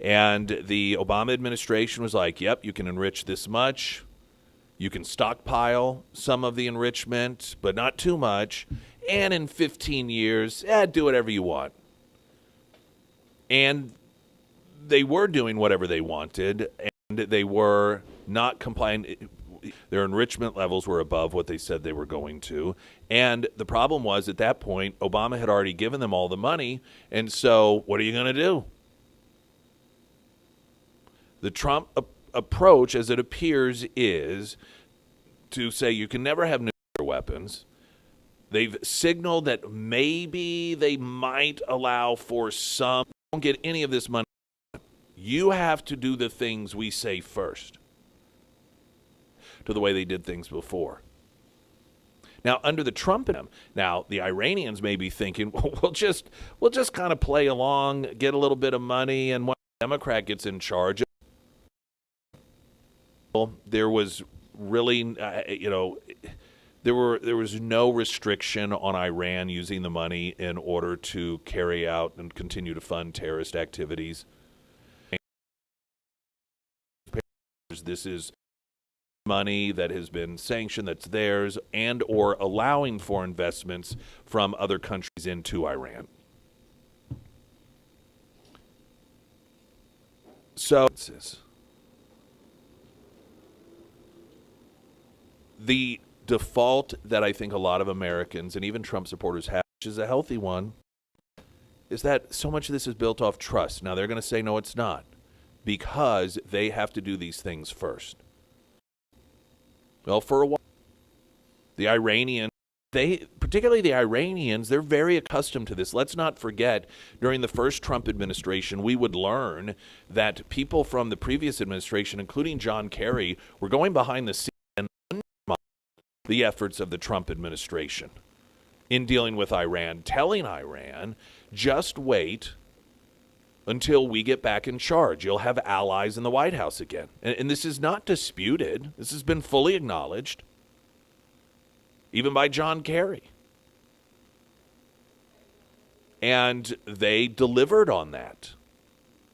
And the Obama administration was like, yep, you can enrich this much. You can stockpile some of the enrichment, but not too much. And in 15 years, do whatever you want. And they were doing whatever they wanted, and they were not complying. Their enrichment levels were above what they said they were going to. And the problem was, at that point, Obama had already given them all the money. And so what are you going to do? The Trump approach, as it appears, is to say you can never have nuclear weapons. They've signaled that maybe they might allow for some. Don't get any of this money. You have to do the things we say first, to the way they did things before. Now, under the Trump, now the Iranians may be thinking, well, we'll just kind of play along, get a little bit of money, and when a Democrat gets in charge, there was really, there was no restriction on Iran using the money in order to carry out and continue to fund terrorist activities. This is money that has been sanctioned, that's theirs, and or allowing for investments from other countries into Iran. So the default that I think a lot of Americans and even Trump supporters have, which is a healthy one, is that so much of this is built off trust. Now, they're going to say, no, it's not, because they have to do these things first. Well, for a while, the Iranians, particularly the Iranians, they're very accustomed to this. Let's not forget, during the first Trump administration, we would learn that people from the previous administration, including John Kerry, were going behind the scenes and undermining the efforts of the Trump administration in dealing with Iran, telling Iran, just wait until we get back in charge. You'll have allies in the White House again. And this is not disputed. This has been fully acknowledged, even by John Kerry. And they delivered on that.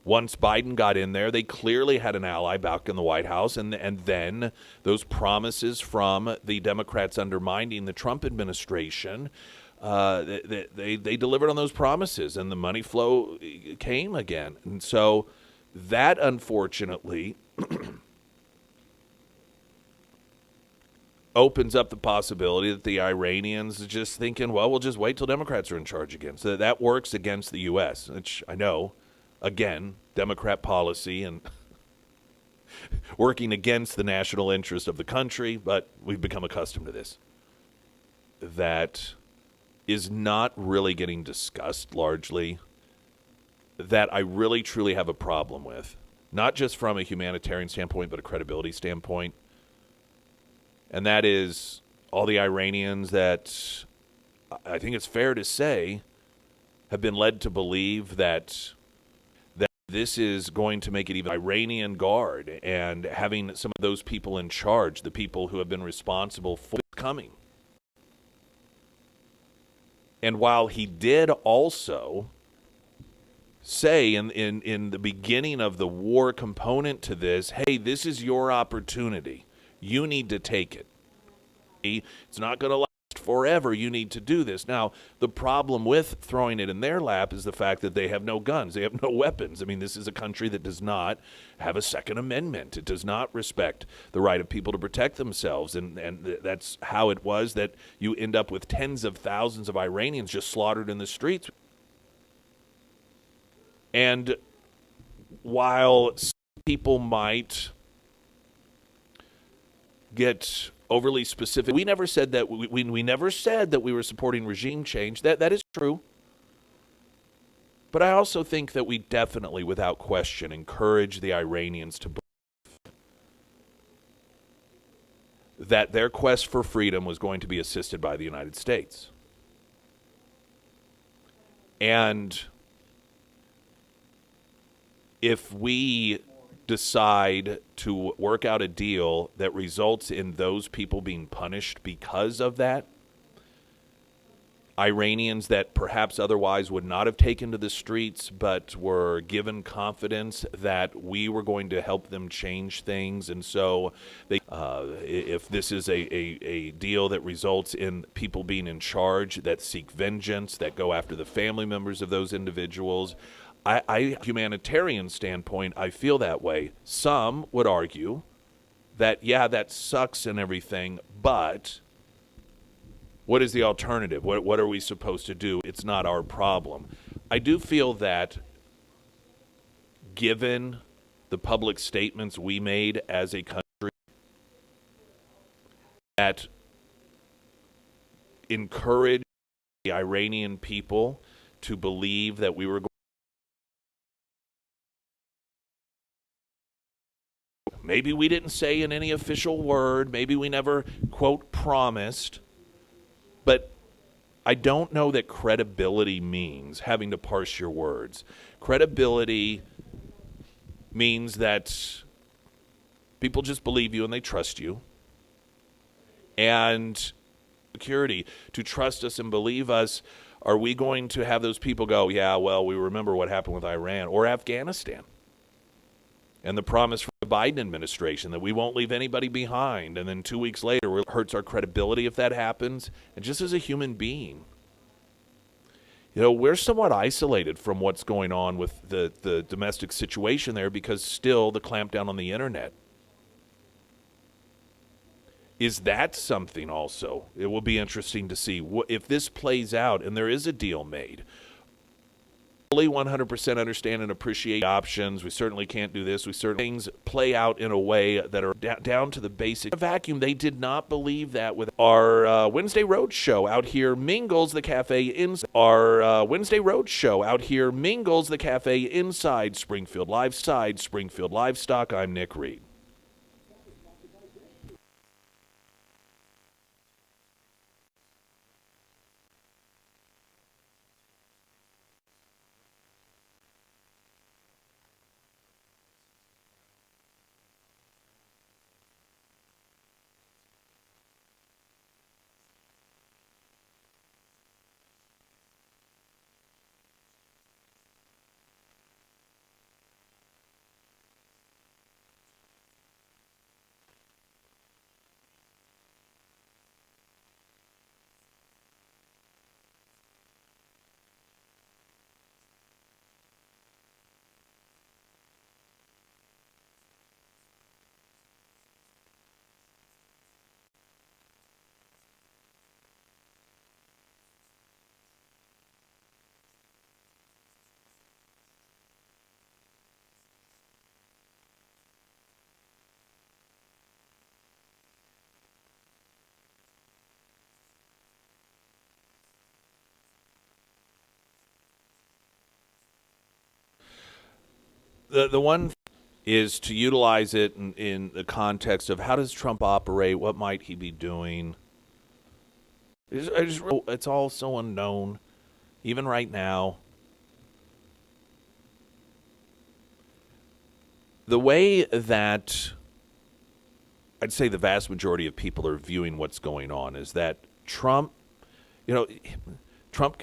Once Biden got in there, they clearly had an ally back in the White House, and then those promises from the Democrats undermining the Trump administration, they delivered on those promises, and the money flow came again. And so that, unfortunately, opens up the possibility that the Iranians are just thinking, well, we'll just wait till Democrats are in charge again. So that works against the U.S., which I know, again, Democrat policy and working against the national interest of the country, but we've become accustomed to this. That is not really getting discussed largely, that I really truly have a problem with. not just from a humanitarian standpoint, but a credibility standpoint. And that is all the Iranians that I think it's fair to say have been led to believe that this is going to make it even Iranian Guard and having some of those people in charge, the people who have been responsible for coming. And while he did also say in the beginning of the war component to this, hey, this is your opportunity. You need to take it. It's not going to last forever. You need to do this. Now, the problem with throwing it in their lap is the fact that they have no guns. They have no weapons. I mean, this is a country that does not have a Second Amendment. It does not respect the right of people to protect themselves. And that's how it was that you end up with tens of thousands of Iranians just slaughtered in the streets. And while some people might get overly specific, we never said that we never said that we were supporting regime change. That is true. But I also think that we definitely, without question, encourage the Iranians to believe that their quest for freedom was going to be assisted by the United States. And if we decide to work out a deal that results in those people being punished because of that, Iranians that perhaps otherwise would not have taken to the streets but were given confidence that we were going to help them change things. And so if this is a deal that results in people being in charge that seek vengeance, that go after the family members of those individuals, humanitarian standpoint, I feel that way. Some would argue that, yeah, that sucks and everything, but what is the alternative? What are we supposed to do? It's not our problem. I do feel that given the public statements we made as a country that encourage the Iranian people to believe that we were going. Maybe we didn't say in any official word. Maybe we never, quote, promised. But I don't know that credibility means having to parse your words. Credibility means that people just believe you and they trust you. And security, to trust us and believe us, are we going to have those people go, yeah, well, we remember what happened with Iran or Afghanistan? And the promise from the Biden administration that we won't leave anybody behind. And then 2 weeks later, it hurts our credibility if that happens. And just as a human being, you know, we're somewhat isolated from what's going on with the domestic situation there because still the clampdown on the internet. Is that something also? It will be interesting to see if this plays out and there is a deal made. Fully 100% understand and appreciate options. We certainly can't do this. We certainly things play out in a way that are down to the basic vacuum. They did not believe that with our Wednesday Road Show out here mingles the cafe inside. Our Wednesday Road Show out here mingles the cafe inside Springfield Livestock. I'm Nick Reed. The one is to utilize it in the context of how does Trump operate? What might he be doing? It's all so unknown, even right now. The way that I'd say the vast majority of people are viewing what's going on is that Trump, you know, Trump,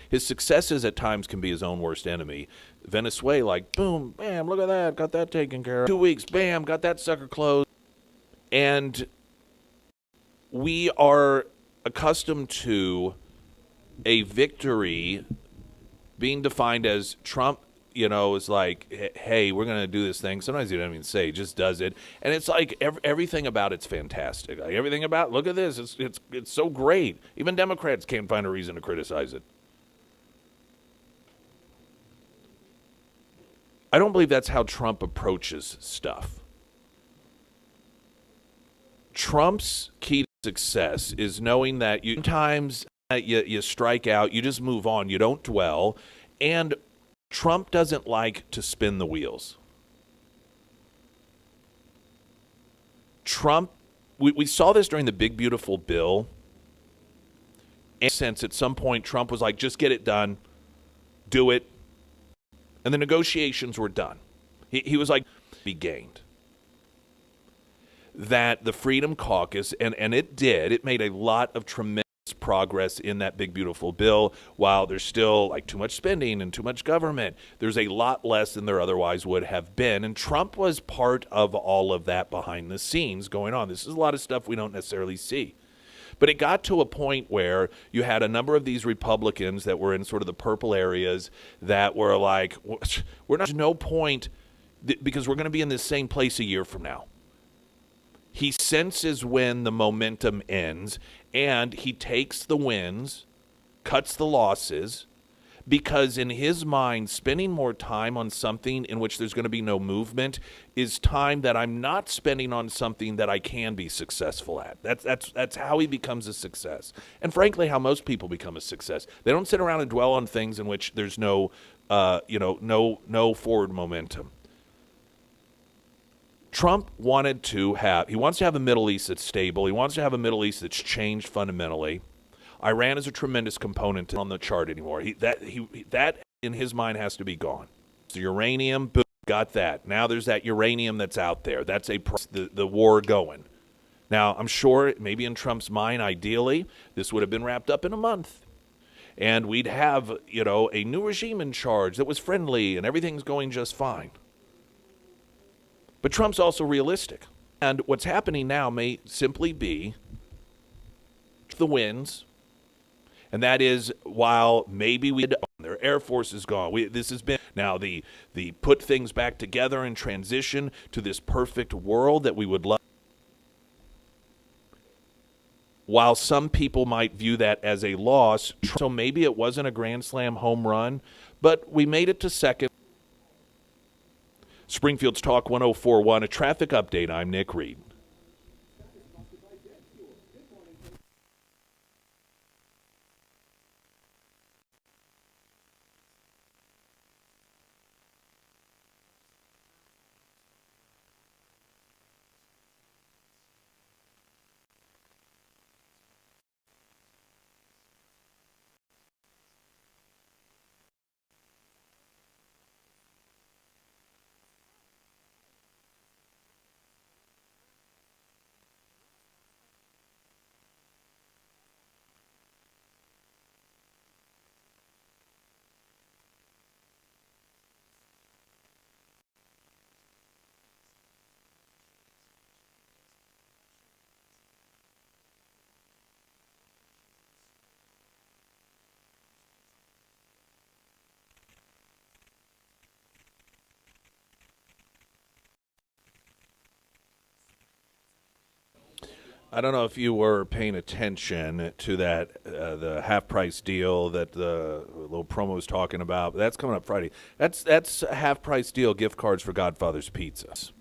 his successes at times can be his own worst enemy. Venezuela, like, boom, bam, look at that, got that taken care of. 2 weeks, bam, got that sucker closed. And we are accustomed to a victory being defined as Trump, is like, hey, we're going to do this thing. Sometimes he doesn't even say, he just does it. And it's like everything about it's fantastic. Like everything about, look at this, it's so great. Even Democrats can't find a reason to criticize it. I don't believe that's how Trump approaches stuff. Trump's key to success is knowing that sometimes you strike out, you just move on, you don't dwell, and Trump doesn't like to spin the wheels. Trump, we saw this during the Big Beautiful Bill, and since at some point Trump was like, just get it done, do it, and the negotiations were done. He was like, be gained. That the Freedom Caucus, and it made a lot of tremendous progress in that Big Beautiful Bill. While there's still like too much spending and too much government, there's a lot less than there otherwise would have been. And Trump was part of all of that behind the scenes going on. This is a lot of stuff we don't necessarily see. But it got to a point where you had a number of these Republicans that were in sort of the purple areas that were like, there's no point because we're going to be in this same place a year from now. He senses when the momentum ends, and he takes the wins, cuts the losses, because in his mind, spending more time on something in which there's going to be no movement is time that I'm not spending on something that I can be successful at. That's how he becomes a success. And frankly, how most people become a success. They don't sit around and dwell on things in which there's no forward momentum. Trump wants to have a Middle East that's stable. He wants to have a Middle East that's changed fundamentally. Iran is a tremendous component on the chart anymore. That in his mind has to be gone. So uranium, boom, got that. Now there's that uranium that's out there. That's the war going. Now I'm sure maybe in Trump's mind, ideally, this would have been wrapped up in a month. And we'd have, a new regime in charge that was friendly and everything's going just fine. But Trump's also realistic. And what's happening now may simply be the wins. And that is, while maybe their Air Force is gone. This has been now the put things back together and transition to this perfect world that we would love. While some people might view that as a loss, so maybe it wasn't a Grand Slam home run, but we made it to second. Springfield's Talk 104.1, a traffic update. I'm Nick Reed. I don't know if you were paying attention to that, the half-price deal that the little promo was talking about. That's coming up Friday. That's a half-price deal, gift cards for Godfather's Pizzas.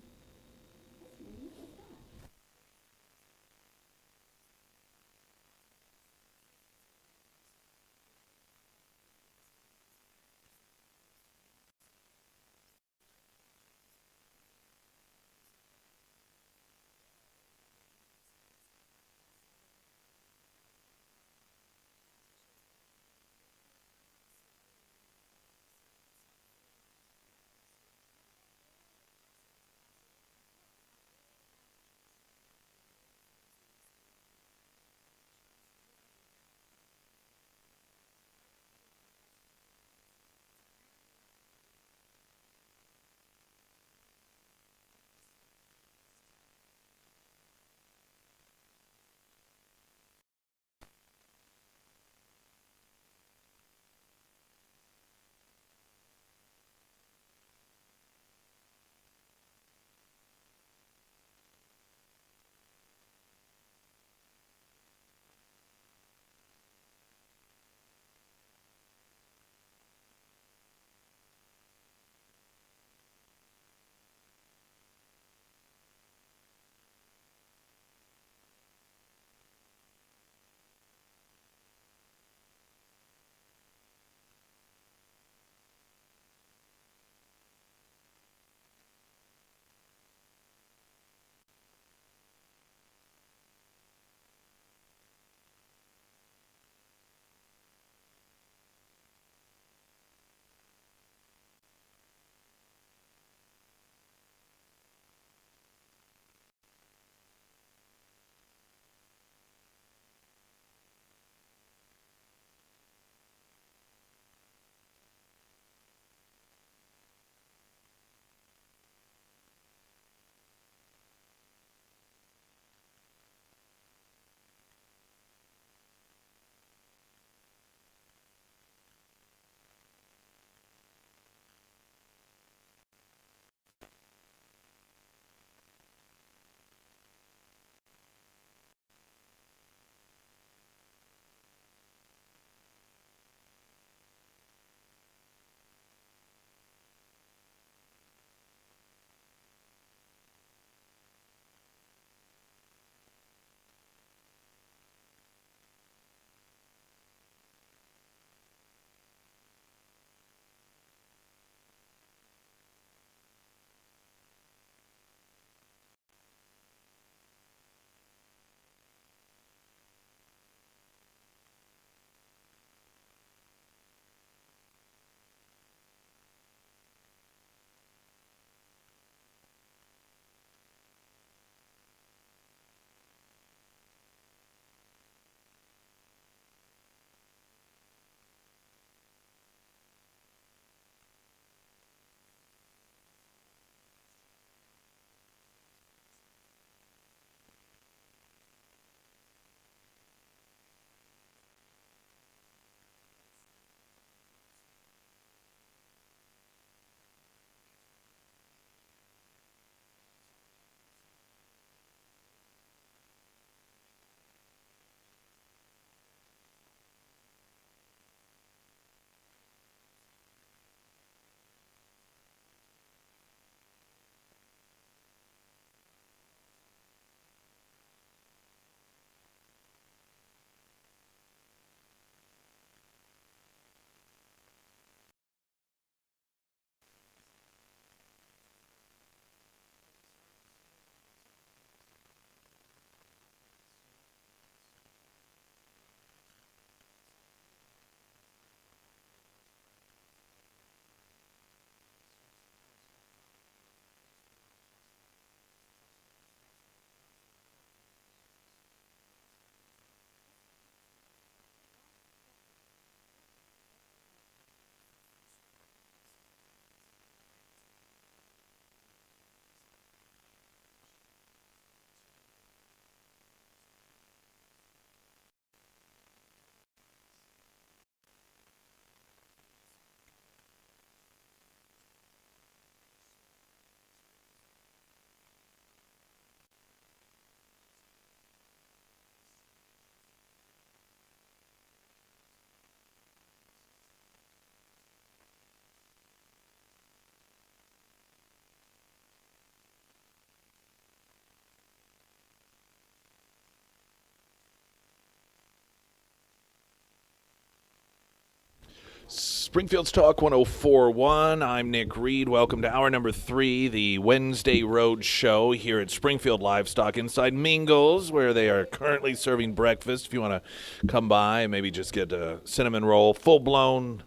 Springfield's Talk 1041. I'm Nick Reed. Welcome to hour number 3, the Wednesday Road Show here at Springfield Livestock inside Mingles, where they are currently serving breakfast. If you want to come by and maybe just get a cinnamon roll, full-blown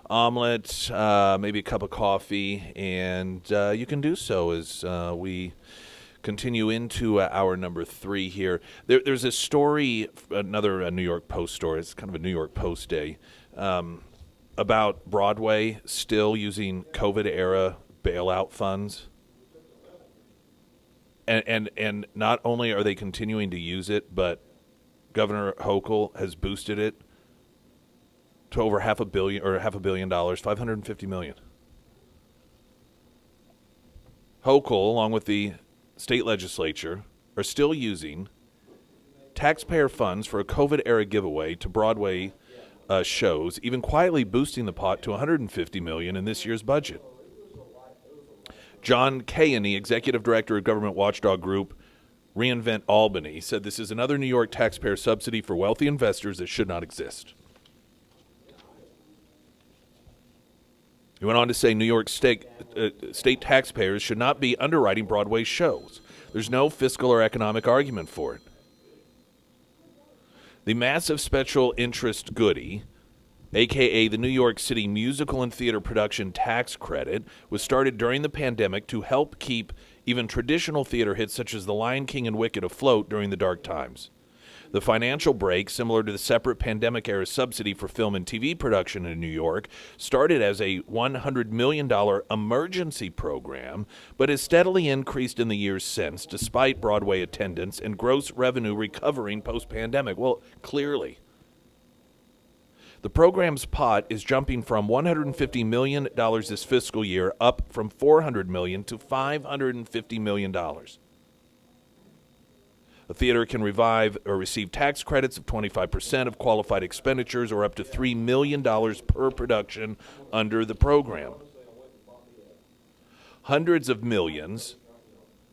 omelet, maybe a cup of coffee, and you can do so as we continue into hour number 3 here. There's a story, another New York Post story. It's kind of a New York Post day. About Broadway still using COVID-era bailout funds. And not only are they continuing to use it, but Governor Hochul has boosted it to over $500 million, $550 million. Hochul, along with the state legislature, are still using taxpayer funds for a COVID-era giveaway to Broadway shows, even quietly boosting the pot to $150 million in this year's budget. John Keaney, executive director of government watchdog group Reinvent Albany, said this is another New York taxpayer subsidy for wealthy investors that should not exist. He went on to say New York state taxpayers should not be underwriting Broadway shows. There's no fiscal or economic argument for it. The massive special interest goodie, a.k.a. the New York City Musical and Theater Production Tax Credit, was started during the pandemic to help keep even traditional theater hits such as The Lion King and Wicked afloat during the dark times. The financial break, similar to the separate pandemic-era subsidy for film and TV production in New York, started as a $100 million emergency program, but has steadily increased in the years since, despite Broadway attendance and gross revenue recovering post-pandemic. Well, clearly. The program's pot is jumping from $150 million this fiscal year, up from $400 million to $550 million. A theater can revive or receive tax credits of 25% of qualified expenditures or up to $3 million per production under the program. Hundreds of millions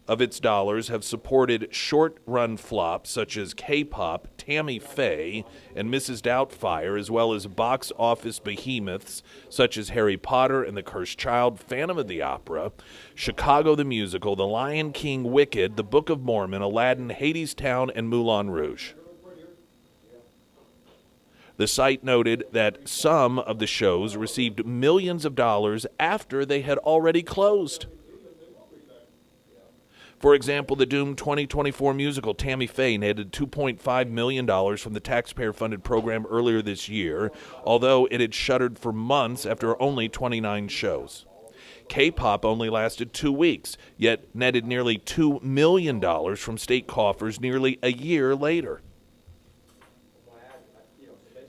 of its dollars have supported short-run flops such as K-pop, Tammy Faye, and Mrs. Doubtfire, as well as box office behemoths such as Harry Potter and the Cursed Child, Phantom of the Opera, Chicago the Musical, The Lion King, Wicked, The Book of Mormon, Aladdin, Hadestown, and Moulin Rouge. The site noted that some of the shows received millions of dollars after they had already closed. For example, the doomed 2024 musical Tammy Faye netted $2.5 million from the taxpayer-funded program earlier this year, although it had shuttered for months after only 29 shows. K-pop only lasted 2 weeks, yet netted nearly $2 million from state coffers nearly a year later.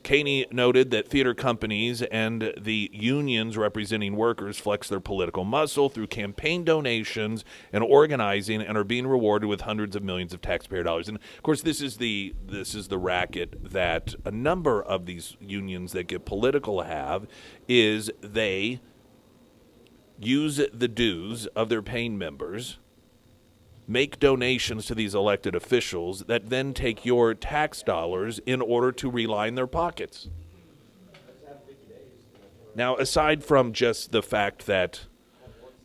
Caney noted that theater companies and the unions representing workers flex their political muscle through campaign donations and organizing and are being rewarded with hundreds of millions of taxpayer dollars. And, of course, this is the racket that a number of these unions that get political have, is they use the dues of their paying members, make donations to these elected officials that then take your tax dollars in order to reline their pockets. Now, aside from just the fact that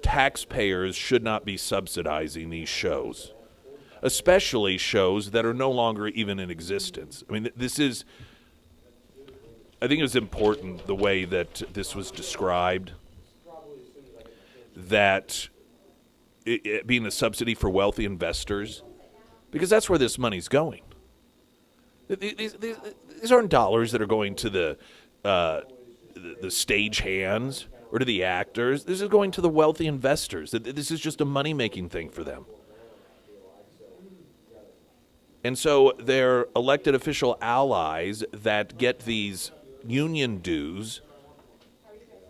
taxpayers should not be subsidizing these shows, especially shows that are no longer even in existence. I mean, I think it was important the way that this was described, that it being a subsidy for wealthy investors, because that's where this money's going. These aren't dollars that are going to the stage hands or to the actors. This is going to the wealthy investors. This is just a money-making thing for them. And so their elected official allies that get these union dues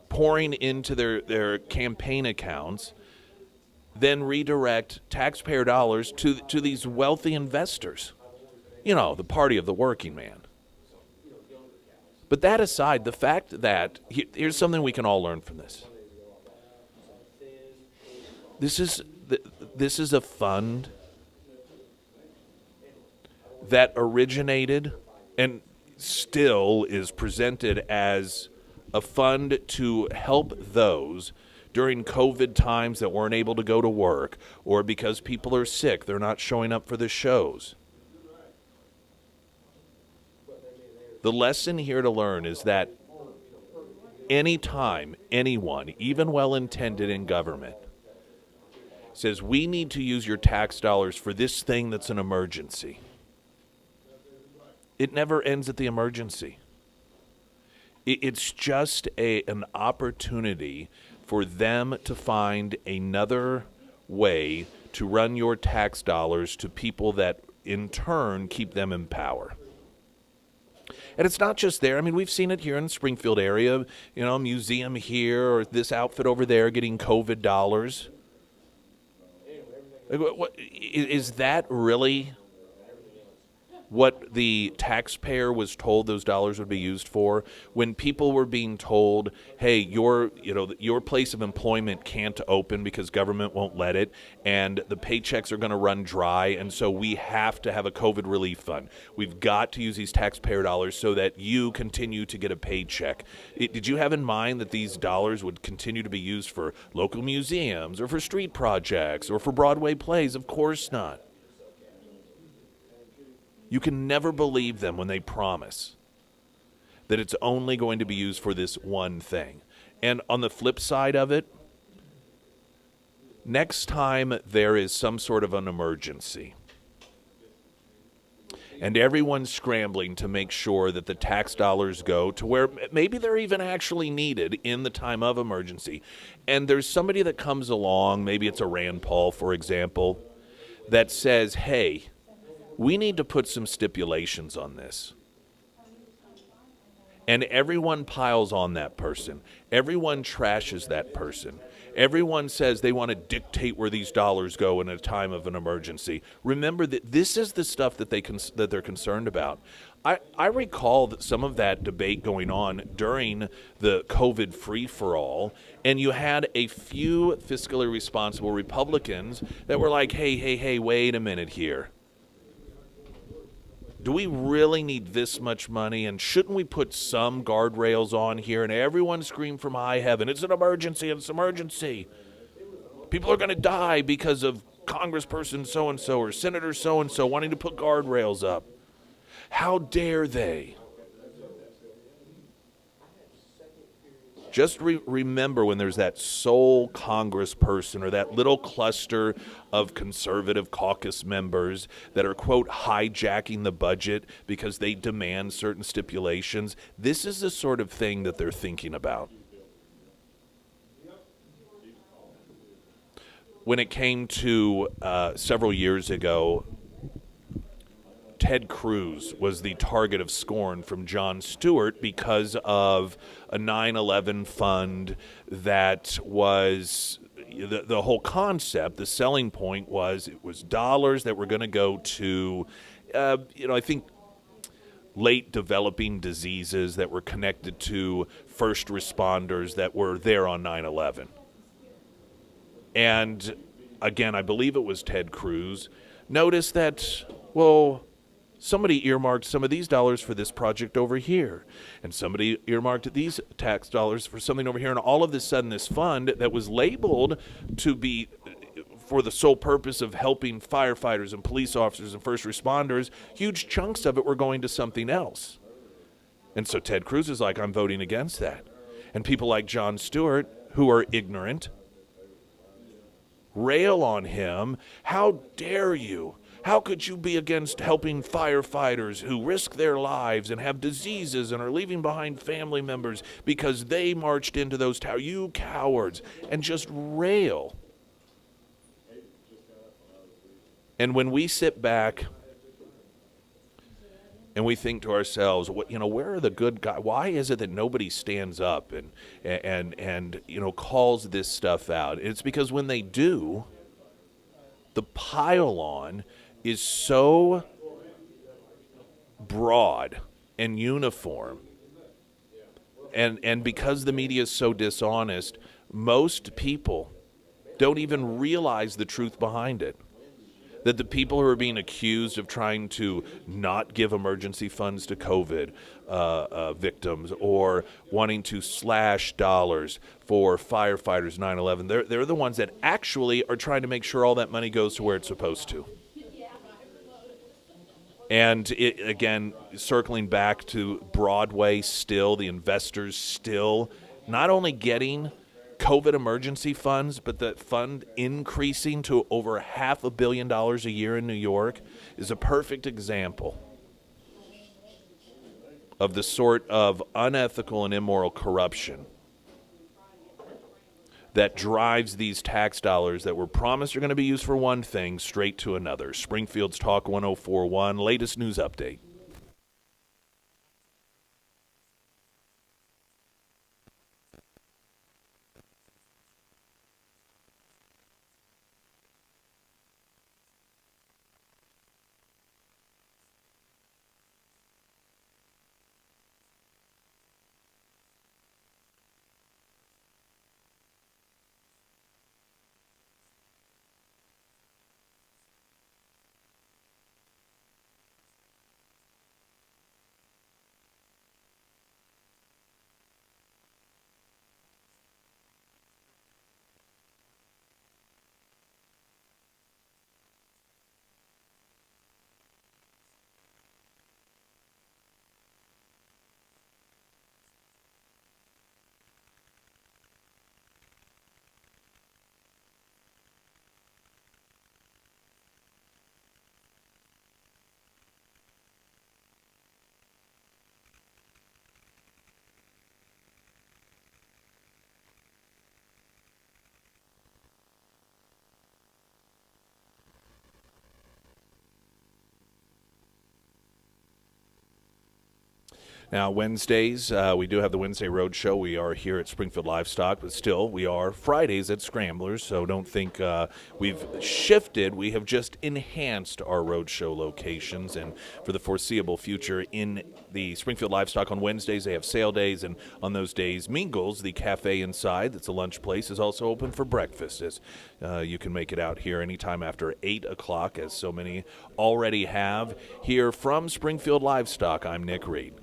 pouring into their campaign accounts then redirect taxpayer dollars to these wealthy investors. You know, the party of the working man. But that aside, the fact that, here's something we can all learn from this. This is a fund that originated and still is presented as a fund to help those during COVID times that weren't able to go to work, or because people are sick, they're not showing up for the shows. The lesson here to learn is that anytime anyone, even well-intended in government, says we need to use your tax dollars for this thing that's an emergency, it never ends at the emergency. It's just an opportunity for them to find another way to run your tax dollars to people that in turn keep them in power. And it's not just there. I mean, we've seen it here in the Springfield area, you know, a museum here or this outfit over there getting COVID dollars. Is that really what the taxpayer was told those dollars would be used for? When people were being told, hey, your place of employment can't open because government won't let it, and the paychecks are going to run dry, and so we have to have a COVID relief fund. We've got to use these taxpayer dollars so that you continue to get a paycheck. Did you have in mind that these dollars would continue to be used for local museums or for street projects or for Broadway plays? Of course not. You can never believe them when they promise that it's only going to be used for this one thing. And on the flip side of it, next time there is some sort of an emergency and everyone's scrambling to make sure that the tax dollars go to where maybe they're even actually needed in the time of emergency, and there's somebody that comes along, maybe it's a Rand Paul, for example, that says, hey, we need to put some stipulations on this. And everyone piles on that person. Everyone trashes that person. Everyone says they want to dictate where these dollars go in a time of an emergency. Remember that this is the stuff that they're concerned about. I recall that some of that debate going on during the COVID free-for-all, and you had a few fiscally responsible Republicans that were like, hey, wait a minute here. Do we really need this much money? And shouldn't we put some guardrails on here? And everyone scream from high heaven, it's an emergency, it's an emergency. People are going to die because of Congressperson so-and-so or Senator so-and-so wanting to put guardrails up. How dare they? Just remember when there's that sole congressperson or that little cluster of conservative caucus members that are, quote, hijacking the budget because they demand certain stipulations. This is the sort of thing that they're thinking about. When it came to several years ago, Ted Cruz was the target of scorn from Jon Stewart because of a 9/11 fund that was the whole concept, the selling point was it was dollars that were going to go to, I think, late developing diseases that were connected to first responders that were there on 9/11. And again, I believe it was Ted Cruz. Notice that, well, somebody earmarked some of these dollars for this project over here, and somebody earmarked these tax dollars for something over here, and all of a sudden this fund that was labeled to be for the sole purpose of helping firefighters and police officers and first responders, huge chunks of it were going to something else. And so Ted Cruz is like, I'm voting against that. And people like Jon Stewart, who are ignorant, rail on him. How dare you? How could you be against helping firefighters who risk their lives and have diseases and are leaving behind family members because they marched into those towers? You cowards. And just rail. And when we sit back and we think to ourselves, where are the good guys? Why is it that nobody stands up and calls this stuff out? It's because when they do, the pile-on is so broad and uniform, and because the media is so dishonest, most people don't even realize the truth behind it. That the people who are being accused of trying to not give emergency funds to COVID victims or wanting to slash dollars for firefighters 9/11, they're the ones that actually are trying to make sure all that money goes to where it's supposed to. And again, circling back to Broadway, still, the investors still not only getting COVID emergency funds, but the fund increasing to over $500 million a year in New York is a perfect example of the sort of unethical and immoral corruption that drives these tax dollars that were promised are going to be used for one thing straight to another. Springfield's Talk 1041, latest news update. Now, Wednesdays, we do have the Wednesday Road Show. We are here at Springfield Livestock, but still, we are Fridays at Scramblers, so don't think we've shifted. We have just enhanced our Road Show locations, and for the foreseeable future, in the Springfield Livestock on Wednesdays, they have sale days, and on those days, Mingles, the cafe inside, that's a lunch place, is also open for breakfast, as you can make it out here anytime after 8 o'clock, as so many already have. Here from Springfield Livestock, I'm Nick Reed.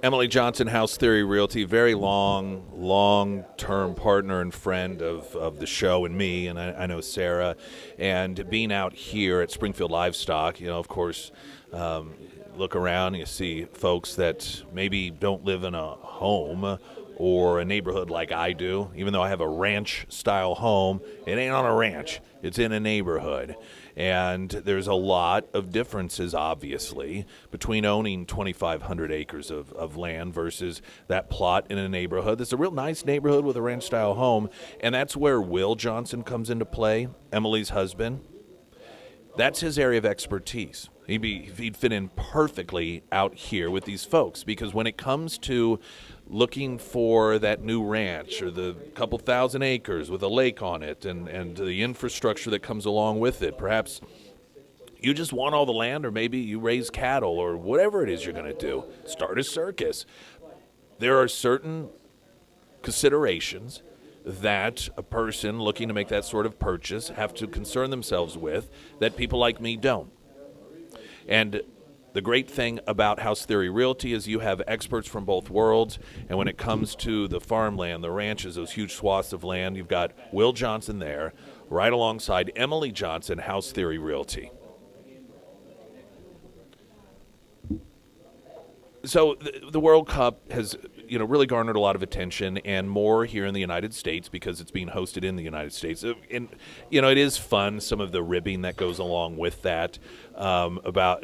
Emily Johnson, House Theory Realty, very long-term partner and friend of the show and me, and I know Sarah. And being out here at Springfield Livestock, of course, look around and you see folks that maybe don't live in a home or a neighborhood like I do. Even though I have a ranch-style home, it ain't on a ranch. It's in a neighborhood. And there's a lot of differences, obviously, between owning 2,500 acres of land versus that plot in a neighborhood that's a real nice neighborhood with a ranch-style home. And that's where Will Johnson comes into play, Emily's husband. That's his area of expertise. He'd fit in perfectly out here with these folks, because when it comes to looking for that new ranch or the couple thousand acres with a lake on it and the infrastructure that comes along with it, perhaps you just want all the land, or maybe you raise cattle or whatever it is you're going to do, start a circus. There are certain considerations that a person looking to make that sort of purchase have to concern themselves with that people like me don't. And the great thing about House Theory Realty is you have experts from both worlds, and when it comes to the farmland, the ranches, those huge swaths of land, you've got Will Johnson there, right alongside Emily Johnson, House Theory Realty. So the World Cup has really garnered a lot of attention, and more here in the United States because it's being hosted in the United States. And it is fun, some of the ribbing that goes along with that, about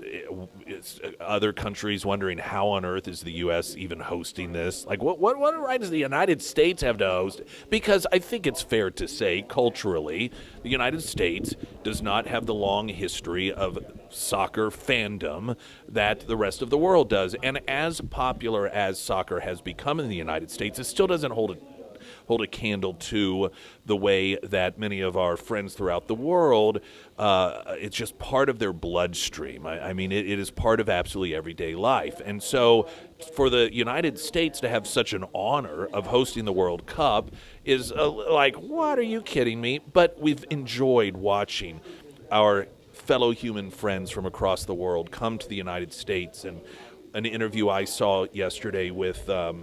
other countries wondering how on earth is the U.S. even hosting this. Like, what right does the United States have to host? Because I think it's fair to say, culturally, the United States does not have the long history of soccer fandom that the rest of the world does. And as popular as soccer has become in the United States, it still doesn't hold a candle to the way that many of our friends throughout the world, it's just part of their bloodstream. I mean, it is part of absolutely everyday life. And so for the United States to have such an honor of hosting the World Cup is like, what, are you kidding me? But we've enjoyed watching our fellow human friends from across the world come to the United States. And an interview I saw yesterday with it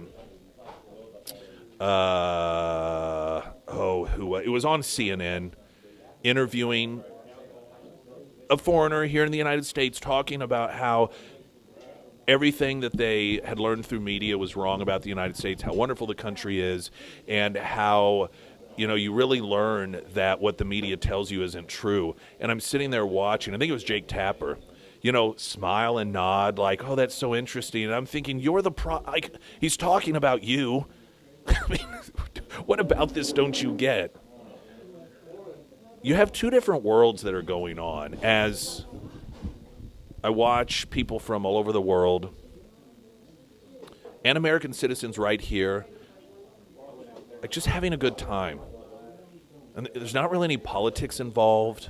was on CNN, interviewing a foreigner here in the United States, talking about how everything that they had learned through media was wrong about the United States, how wonderful the country is, and how you really learn that what the media tells you isn't true. And I'm sitting there watching, I think it was Jake Tapper, smile and nod like, oh, that's so interesting. And I'm thinking, you're the like, he's talking about you. I mean, what about this don't you get? You have two different worlds that are going on as I watch people from all over the world and American citizens right here, like, just having a good time. And there's not really any politics involved.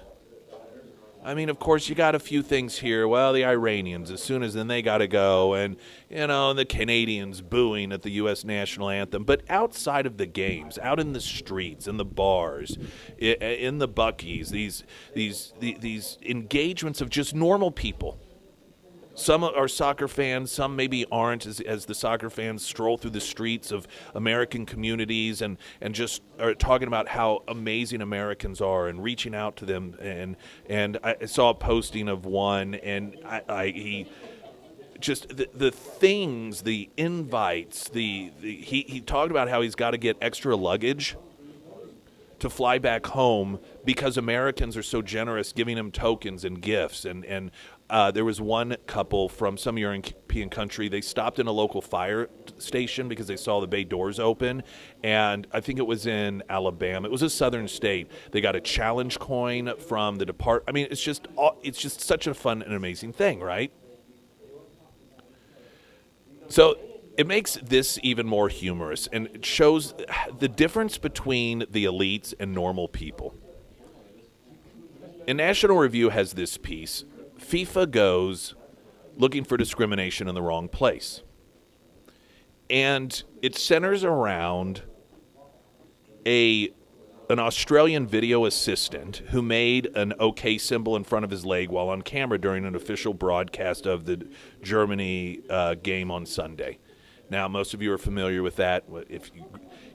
I mean, of course, you got a few things here. Well, the Iranians, as soon as then they got to go, and the Canadians booing at the U.S. national anthem. But outside of the games, out in the streets, in the bars, in the Buc-ee's, these engagements of just normal people. Some are soccer fans, some maybe aren't, as the soccer fans stroll through the streets of American communities and just are talking about how amazing Americans are and reaching out to them. And I saw a posting of one, and he just the things, the invites, he talked about how he's got to get extra luggage to fly back home because Americans are so generous giving him tokens and gifts. And there was one couple from some European country. They stopped in a local fire station because they saw the bay doors open. And I think it was in Alabama. It was a southern state. They got a challenge coin from the department. I mean, it's just such a fun and amazing thing, right? So it makes this even more humorous, and it shows the difference between the elites and normal people. And National Review has this piece, FIFA goes looking for discrimination in the wrong place. And it centers around an Australian video assistant who made an OK symbol in front of his leg while on camera during an official broadcast of the Germany game on Sunday. Now, most of you are familiar with that. If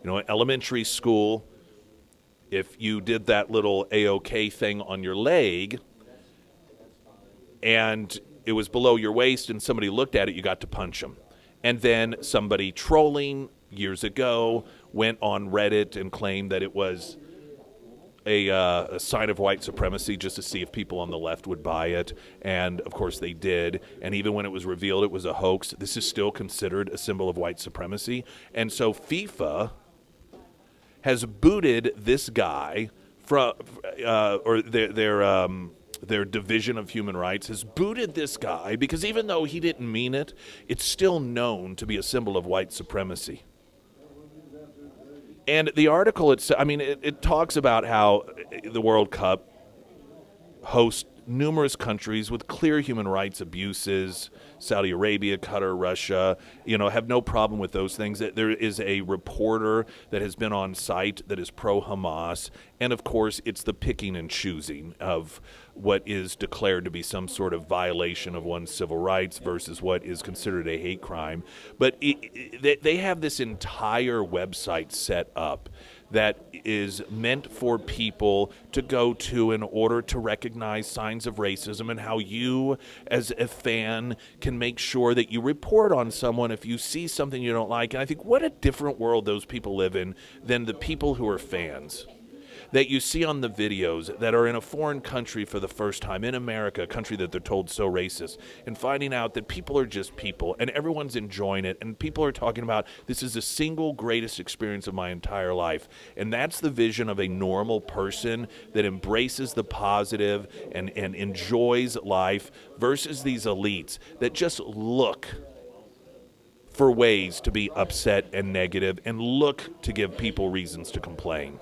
in elementary school, if you did that little A-OK thing on your leg and it was below your waist and somebody looked at it, you got to punch them. And then somebody trolling years ago went on Reddit and claimed that it was a sign of white supremacy just to see if people on the left would buy it. And, of course, they did. And even when it was revealed it was a hoax, this is still considered a symbol of white supremacy. And so FIFA has booted this guy from, or their division of human rights has booted this guy because even though he didn't mean it, it's still known to be a symbol of white supremacy. And the article, it talks about how the World Cup hosts numerous countries with clear human rights abuses. Saudi Arabia, Qatar, Russia, have no problem with those things. There is a reporter that has been on site that is pro-Hamas. And, of course, it's the picking and choosing of what is declared to be some sort of violation of one's civil rights versus what is considered a hate crime. But they have this entire website set up that is meant for people to go to in order to recognize signs of racism and how you, as a fan, can make sure that you report on someone if you see something you don't like. And I think what a different world those people live in than the people who are fans that you see on the videos that are in a foreign country for the first time, in America, a country that they're told so racist, and finding out that people are just people and everyone's enjoying it, and people are talking about this is the single greatest experience of my entire life. And that's the vision of a normal person that embraces the positive and enjoys life versus these elites that just look for ways to be upset and negative and look to give people reasons to complain.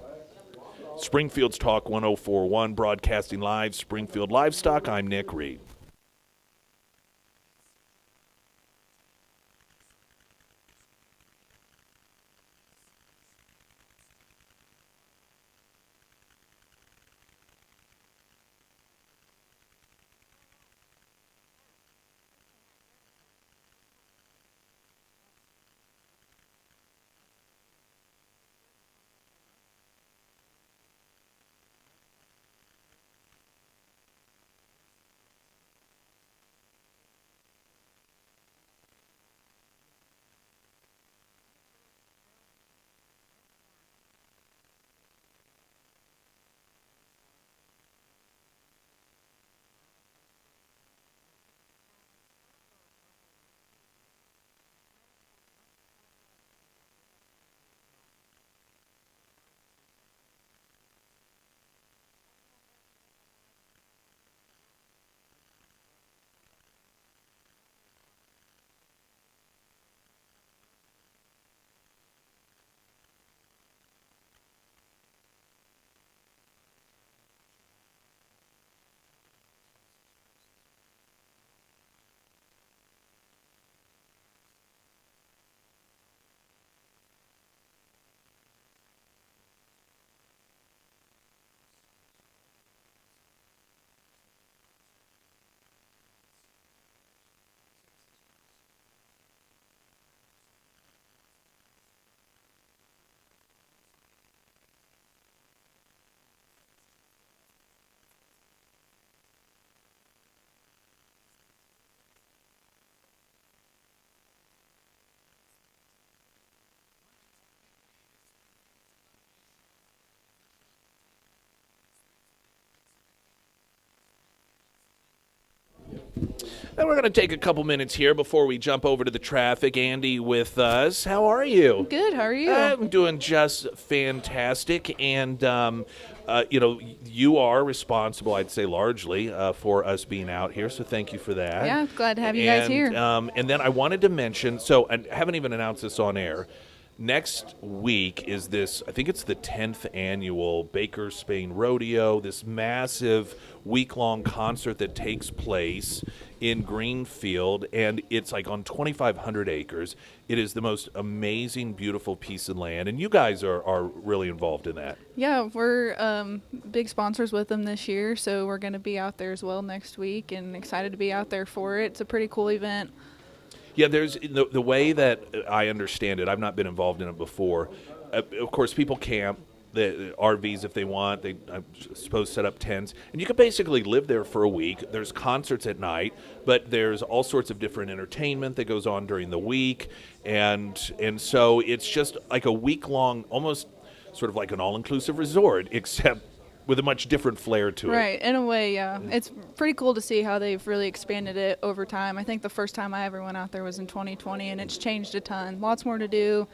Springfield's Talk 1041, broadcasting live, Springfield Livestock. I'm Nick Reed. And we're going to take a couple minutes here before we jump over to the traffic. Andy with us. How are you? Good. How are you? I'm doing just fantastic. And, you are responsible, I'd say largely, for us being out here. So thank you for that. Yeah, glad to have you guys here. And then I wanted to mention, so I haven't even announced this on air. Next week is this, I think it's the 10th annual Baker Spain Rodeo, this massive week-long concert that takes place in Greenfield, and it's like on 2,500 acres. It is the most amazing, beautiful piece of land, and you guys are really involved in that. Yeah, we're big sponsors with them this year, so we're going to be out there as well next week, and excited to be out there for it. It's a pretty cool event. Yeah, there's the way that I understand it. I've not been involved in it before. Of course, people camp, the RVs if they want. They, I suppose, set up tents, and you can basically live there for a week. There's concerts at night, but there's all sorts of different entertainment that goes on during the week, and so it's just like a week long, almost sort of like an all inclusive resort, except with a much different flair to it. Right, in a way, yeah. It's pretty cool to see how they've really expanded it over time. I think the first time I ever went out there was in 2020, and it's changed a ton. Lots more to do.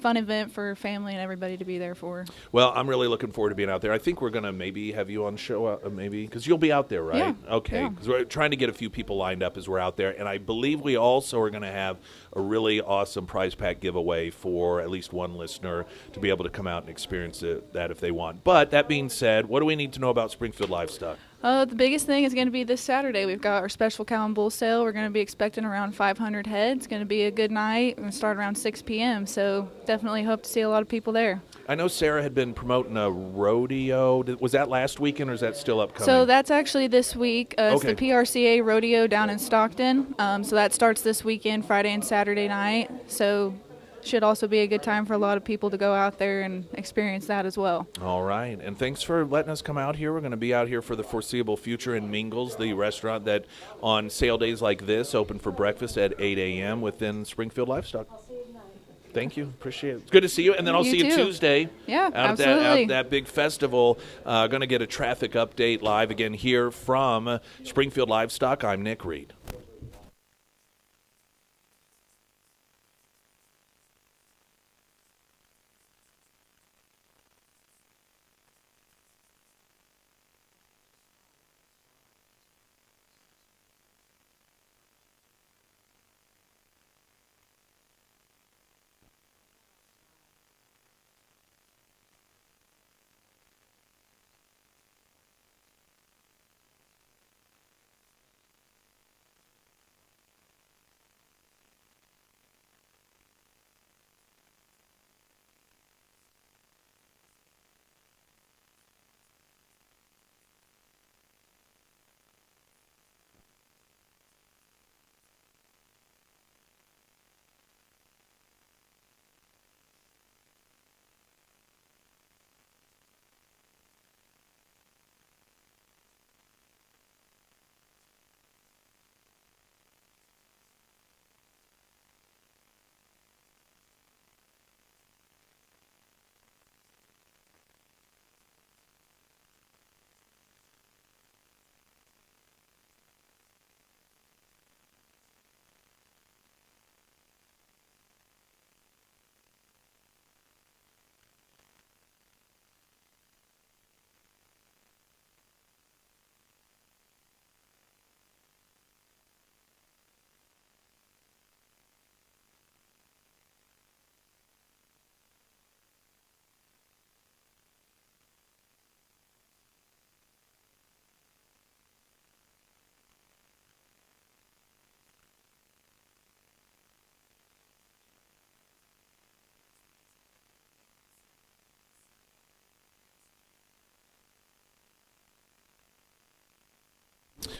Fun event for family and everybody to be there for. Well, I'm really looking forward to being out there. I think we're going to maybe have you on show, maybe, because you'll be out there, right? Yeah. Okay, because we're trying to get a few people lined up as we're out there. And I believe we also are going to have a really awesome prize pack giveaway for at least one listener to be able to come out and experience that if they want. But that being said, what do we need to know about Springfield Livestock? The biggest thing is going to be this Saturday. We've got our special cow and bull sale. We're going to be expecting around 500 head. It's going to be a good night. We're going to start around 6 p.m., so definitely hope to see a lot of people there. I know Sarah had been promoting a rodeo. Was that last weekend, or is that still upcoming? So that's actually this week. It's Okay. the PRCA rodeo down in Stockton. So that starts this weekend, Friday and Saturday night. So should also be a good time for a lot of people to go out there and experience that as well. All right, and thanks for letting us come out here. We're going to be out here for the foreseeable future in Mingles, the restaurant that on sale days like this open for breakfast at 8 a.m. within Springfield Livestock. Thank you. Appreciate it. It's good to see you. And then I'll You see you too. Tuesday. Yeah, out absolutely. At that big festival. Going to get a traffic update live again here from Springfield Livestock. I'm Nick Reed.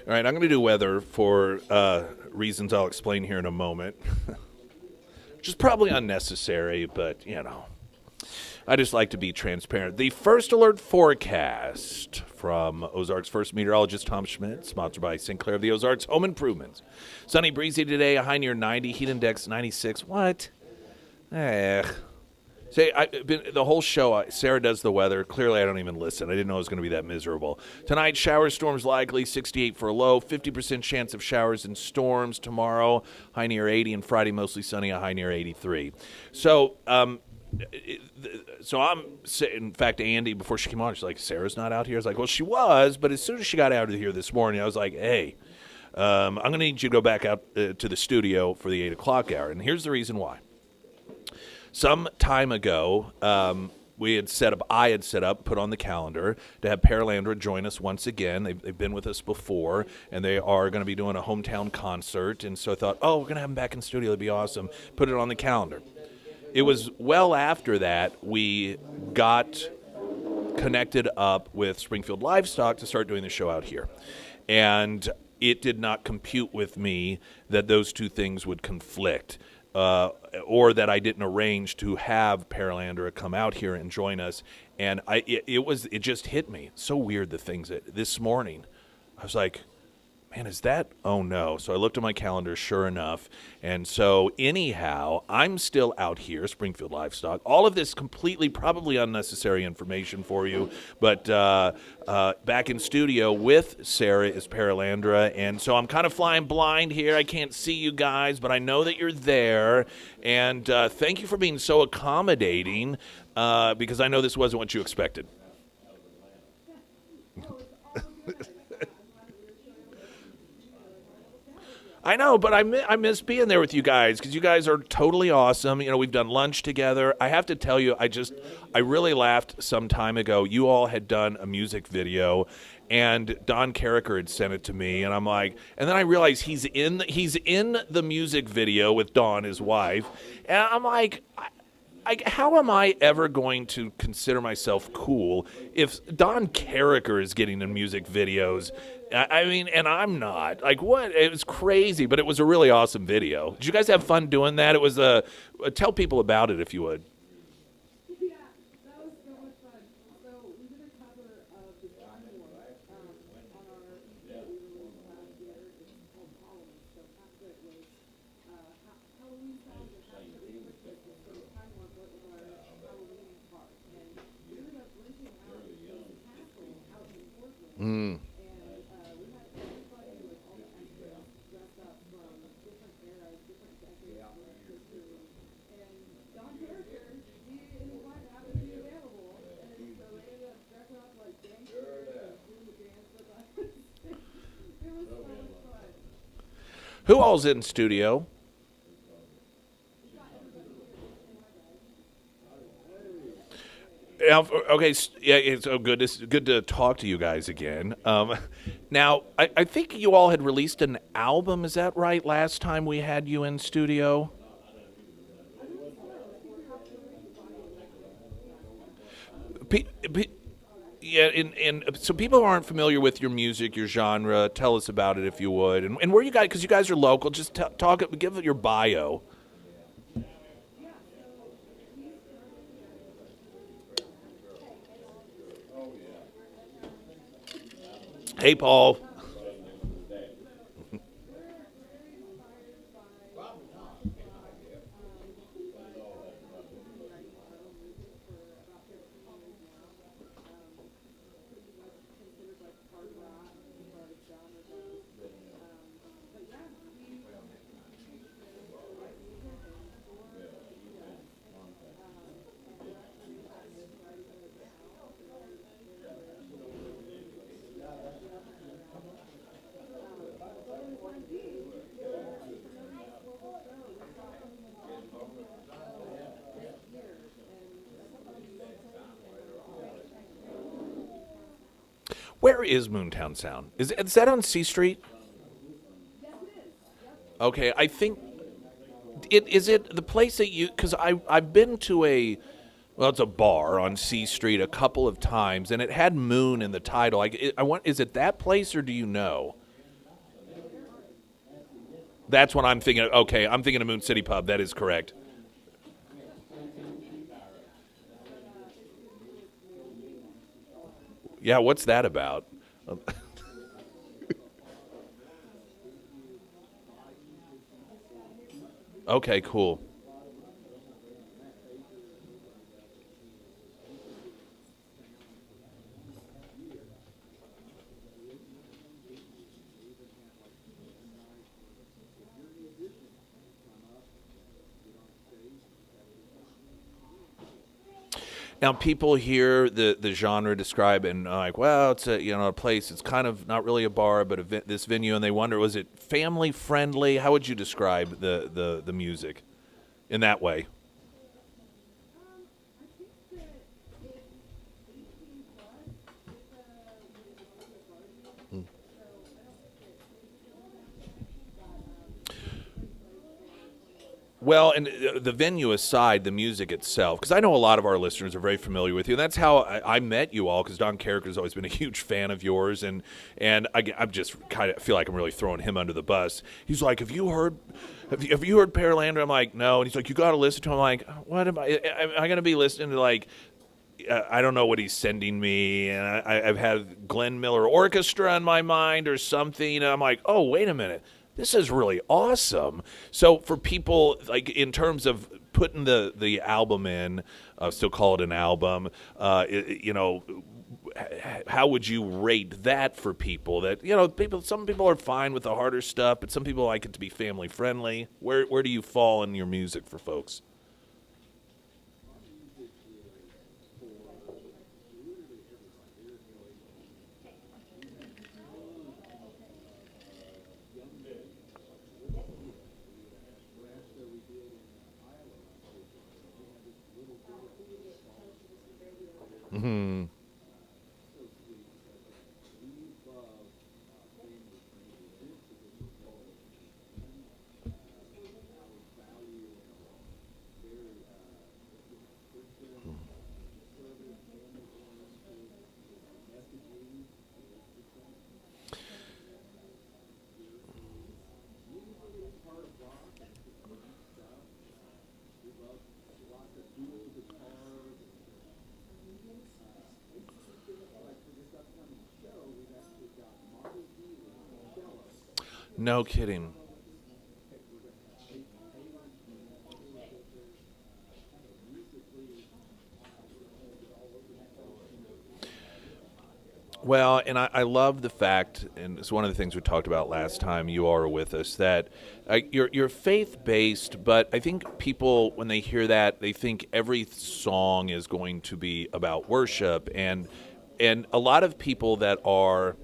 All right, I'm going to do weather for reasons I'll explain here in a moment, which is probably unnecessary, but, you know, I just like to be transparent. The first alert forecast from Ozarks' first meteorologist, Tom Schmidt, sponsored by Sinclair of the Ozarks Home Improvements. Sunny, breezy today, a high near 90, heat index 96. What? Say, the whole show, Sarah does the weather. Clearly, I don't even listen. I didn't know it was going to be that miserable. Tonight, showers, storms likely, 68 for a low, 50% chance of showers and storms tomorrow, high near 80, and Friday, mostly sunny, a high near 83. So, I'm sitting, in fact, Andy, before she came on, she's like, Sarah's not out here? I was like, well, she was, but as soon as she got out of here this morning, I was like, hey, I'm going to need you to go back out to the studio for the 8 o'clock hour, and here's the reason why. Some time ago, I had set up, put on the calendar to have Paralandra join us once again. They've been with us before, and they are going to be doing a hometown concert. And so I thought, we're going to have them back in the studio. It'd be awesome. Put it on the calendar. It was well after that we got connected up with Springfield Livestock to start doing the show out here. And it did not compute with me that those two things would conflict, or that I didn't arrange to have Paralandra come out here and join us. And it just hit me. So weird, the things that this morning, I was like, man, is that? Oh, no. So I looked at my calendar, sure enough. And so anyhow, I'm still out here, Springfield Livestock. All of this completely probably unnecessary information for you. But back in studio with Sarah is Paralandra. And so I'm kind of flying blind here. I can't see you guys, but I know that you're there. And thank you for being so accommodating, because I know this wasn't what you expected. I know, but I miss being there with you guys because you guys are totally awesome. You know, we've done lunch together. I have to tell you, I really laughed some time ago. You all had done a music video, and Don Carricker had sent it to me, and I'm like, and then I realized he's in the music video with Dawn, his wife, and I'm like, how am I ever going to consider myself cool if Don Carricker is getting in music videos? I mean, and I'm not. Like, what? It was crazy, but it was a really awesome video. Did you guys have fun doing that? It was tell people about it if you would. Yeah, that was so much fun. So we did a cover of the John Moore on our EP that we released last year. It's called Columns. So half of it was Halloween songs and half of it was Christmas. So Time Warp was our Halloween part. And we ended up renting out this castle out in Portland. We had everybody, like all the extras, dressed up from different eras, different decades of history. And Don Carricker, he and his wife happened to be available, and so they ended up dressing up like gangsters and doing the dance with us. It was so much fun. Who all's in studio? Okay, yeah, it's good. It's good to talk to you guys again. Now, I think you all had released an album. Is that right? Last time we had you in studio. Yeah, and so people who aren't familiar with your music, your genre, tell us about it if you would, and where you guys, because you guys are local. Just talk, give it your bio. Hey, Paul. Where is Moontown Sound? Is that on C Street? Okay, I think is it the place that you, because I've been to it's a bar on C Street a couple of times, and it had Moon in the title. Is it that place, or do you know? That's what I'm thinking. Okay, I'm thinking of Moon City Pub. That is correct. Yeah, what's that about? Okay, cool. Now, people hear the genre described and like, well, it's a place. It's kind of not really a bar, but this venue, and they wonder, was it family friendly? How would you describe the music in that way? Well, and the venue aside, the music itself, because I know a lot of our listeners are very familiar with you. And that's how I met you all, because Don Carrick has always been a huge fan of yours, and I'm just kind of feel like I'm really throwing him under the bus. He's like, have you heard Paralandra? I'm like, no. And he's like, you got to listen to him. I'm like, what am I going to be listening to, like, I don't know what he's sending me, and I've had Glenn Miller Orchestra in my mind or something, and I'm like, oh, wait a minute. This is really awesome. So for people, like, in terms of putting the album in, still call it an album, how would you rate that for people? That, some people are fine with the harder stuff, but some people like it to be family friendly. Where do you fall in your music for folks? Mm-hmm. No kidding. Well, and I love the fact, and it's one of the things we talked about last time you all were with us, that you're faith-based, but I think people, when they hear that, they think every song is going to be about worship, and a lot of people that are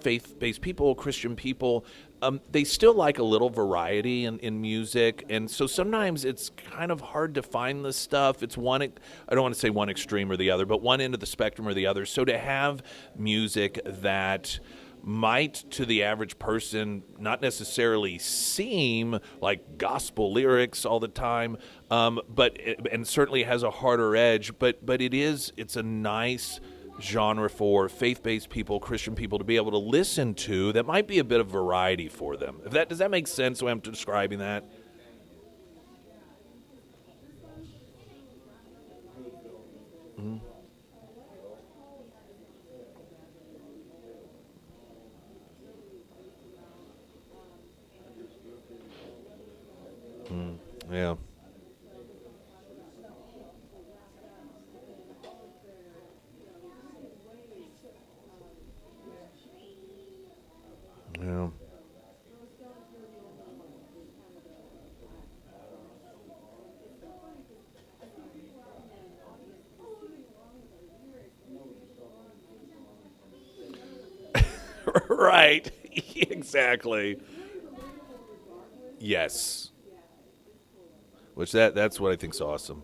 faith-based people, Christian people, they still like a little variety in music, and so sometimes it's kind of hard to find this stuff. It's I don't want to say one extreme or the other, but one end of the spectrum or the other. So to have music that might, to the average person, not necessarily seem like gospel lyrics all the time, and certainly has a harder edge, but it's a nice genre for faith-based people, Christian people, to be able to listen to, that might be a bit of variety for them. Does that make sense when I'm describing that? Mm-hmm. Yeah. Yeah. Right. Exactly. Yes. Which that's what I think's awesome.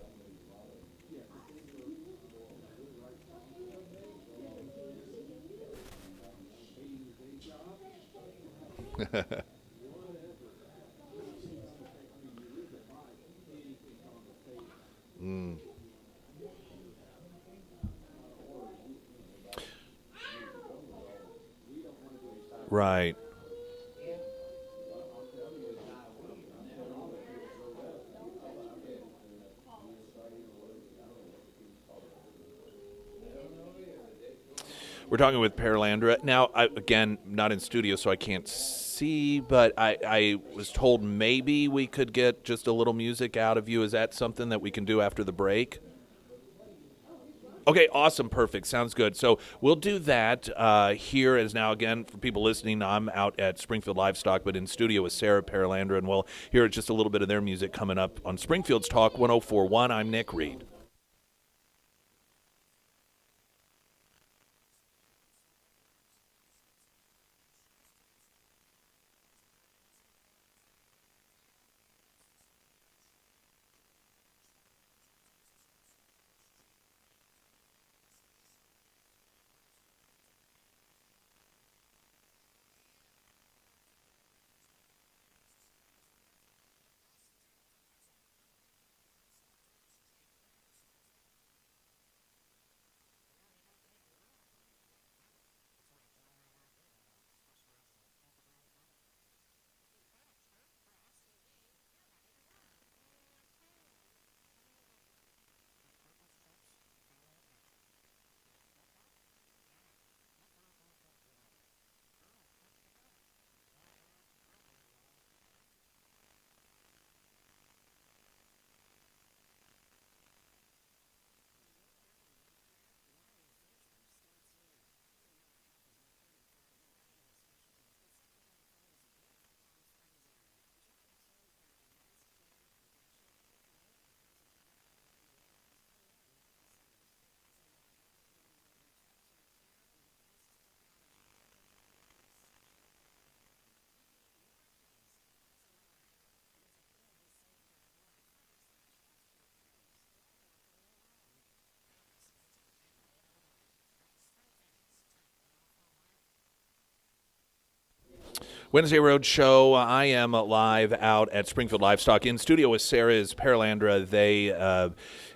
Mm. Right. We're talking with Paralandra. Now, again, not in studio, so I can't see, but I was told maybe we could get just a little music out of you. Is that something that we can do after the break? Okay, awesome, perfect. Sounds good. So we'll do that here. As now, again, for people listening, I'm out at Springfield Livestock, but in studio with Sarah Paralandra, and we'll hear just a little bit of their music coming up on Springfield's Talk 1041. I'm Nick Reed. Wednesday Road Show. I am live out at Springfield Livestock. In studio with Sarah's Paralandra. They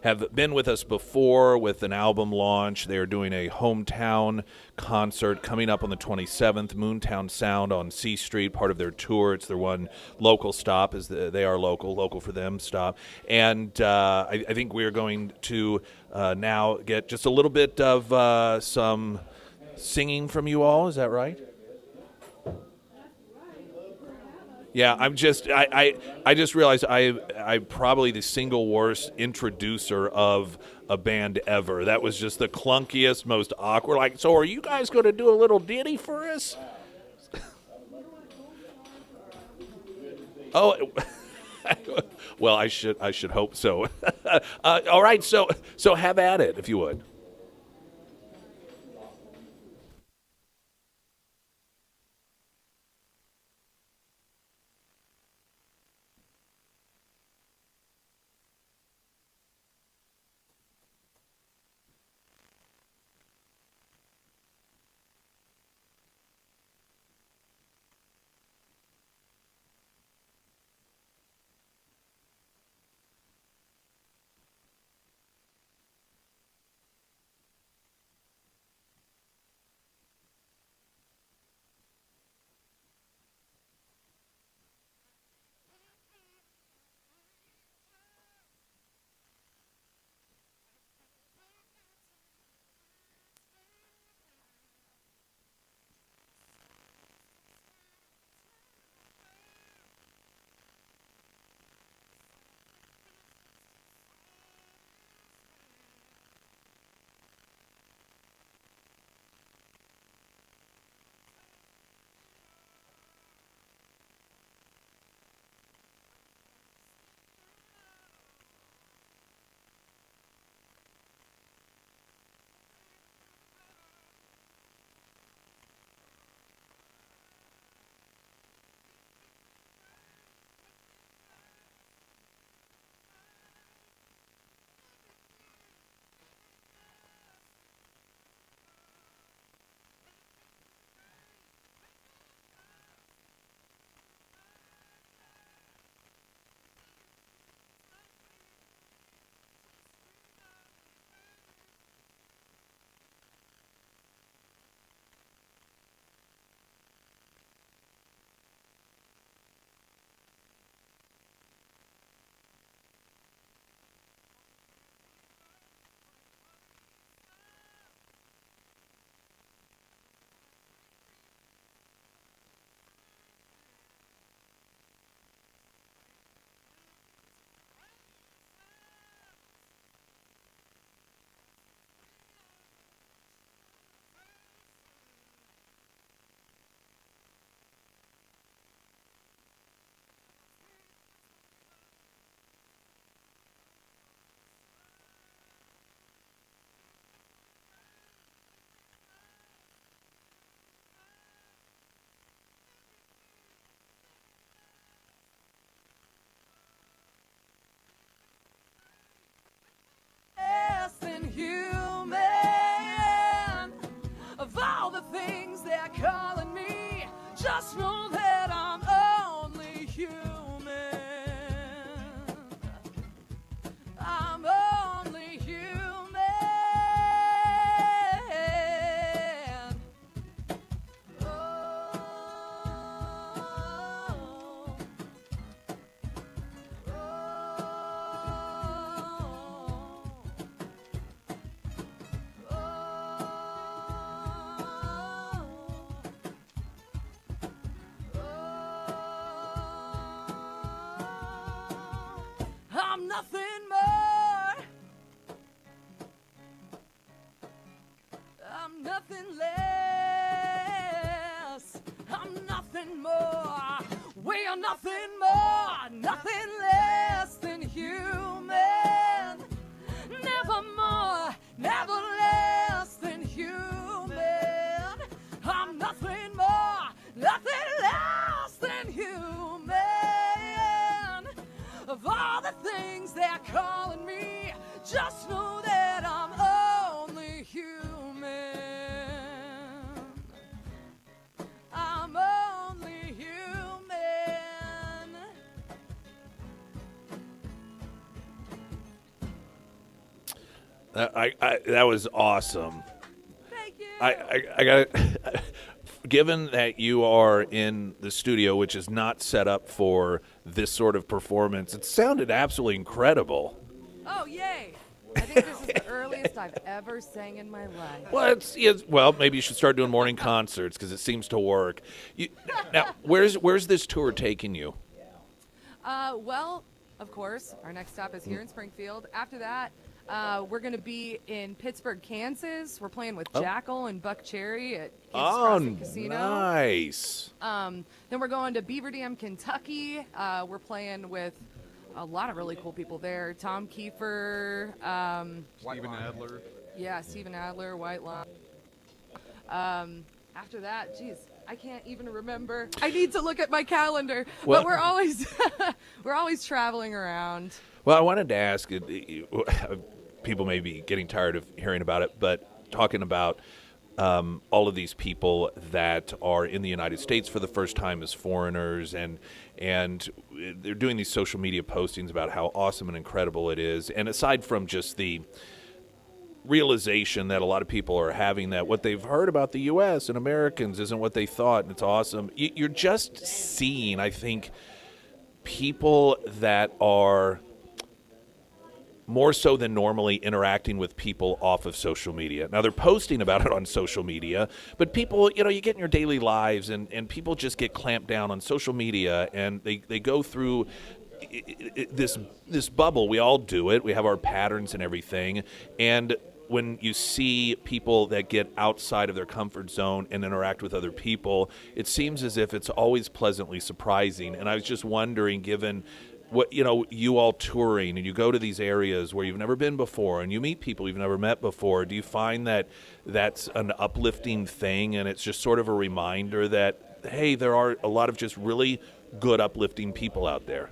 have been with us before with an album launch. They are doing a hometown concert coming up on the 27th, Moontown Sound on C Street, part of their tour. It's their one local stop, as they are local for them stop. And I think we're going to now get just a little bit of some singing from you all. Is that right? Yeah, I just realized I'm probably the single worst introducer of a band ever. That was just the clunkiest, most awkward. Like, so are you guys going to do a little ditty for us? Oh, well, I should hope so. All right, so have at it, if you would. Less than human. Of all the things they're calling me, just know that I'm only human. I'm only human. Oh, I'm nothing more. I'm nothing less. I'm nothing more. We are nothing more, nothing less than human. Never more, never less than human. I'm nothing more, nothing less than human. Of all the things they're calling me, just know that I'm only human. I'm only human. That was awesome. Thank you. I got given that you are in the studio, which is not set up for this sort of performance, it sounded absolutely incredible. Oh, yay. I think this is the earliest I've ever sang in my life. Well, maybe you should start doing morning concerts because it seems to work. Now, where's this tour taking you? Well, of course, our next stop is here in Springfield. After that, we're going to be in Pittsburgh, Kansas. We're playing with Jackal and Buck Cherry at Kids Crossing Casino. Nice. Then we're going to Beaver Dam, Kentucky. We're playing with a lot of really cool people there. Tom Kiefer. Steven Adler. Yeah, Steven Adler, White Line. After that, geez, I can't even remember. I need to look at my calendar. Well, but we're always we're always traveling around. Well, I wanted to ask, people may be getting tired of hearing about it, but talking about all of these people that are in the United States for the first time as foreigners, and they're doing these social media postings about how awesome and incredible it is. And aside from just the realization that a lot of people are having that what they've heard about the U.S. and Americans isn't what they thought, and it's awesome, you're just seeing, I think, people that are more so than normally interacting with people off of social media. Now, they're posting about it on social media, but people, you get in your daily lives, and people just get clamped down on social media, and they go through this bubble. We all do it. We have our patterns and everything, and when you see people that get outside of their comfort zone and interact with other people, it seems as if it's always pleasantly surprising. And I was just wondering, given what you all touring, and you go to these areas where you've never been before, and you meet people you've never met before, do you find that that's an uplifting thing, and it's just sort of a reminder that, hey, there are a lot of just really good, uplifting people out there?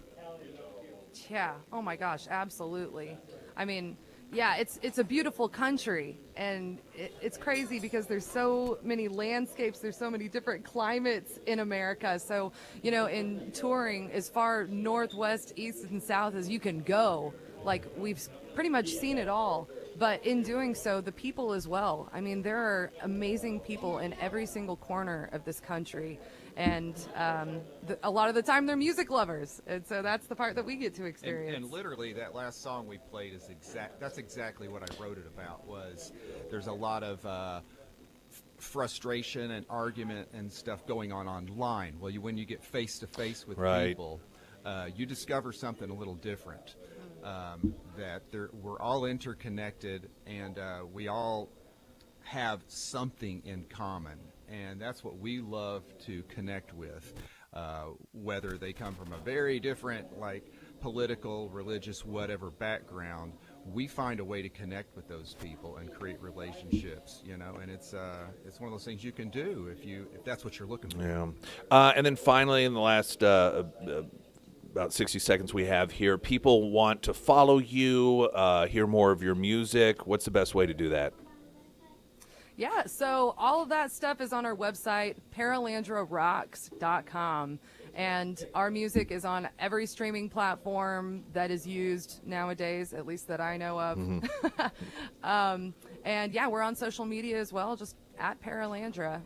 Yeah. Oh my gosh, absolutely. I mean, yeah, it's a beautiful country, and it's crazy because there's so many landscapes, there's so many different climates in America. So, in touring as far northwest, east, and south as you can go, like, we've pretty much seen it all. But in doing so, the people as well. I mean, there are amazing people in every single corner of this country. And a lot of the time, they're music lovers, and so that's the part that we get to experience. And literally, that last song we played is that's exactly what I wrote it about. Was there's a lot of frustration and argument and stuff going on online. Well, when you get face to face with people, you discover something a little different. That we're all interconnected, and we all have something in common. And that's what we love to connect with, whether they come from a very different, political, religious, whatever background. We find a way to connect with those people and create relationships, and it's one of those things you can do if that's what you're looking for. Yeah. And then finally, in the last about 60 seconds we have here, people want to follow you, hear more of your music. What's the best way to do that? Yeah, so all of that stuff is on our website, paralandrarocks.com. And our music is on every streaming platform that is used nowadays, at least that I know of. Mm-hmm. And yeah, we're on social media as well, just at Paralandra.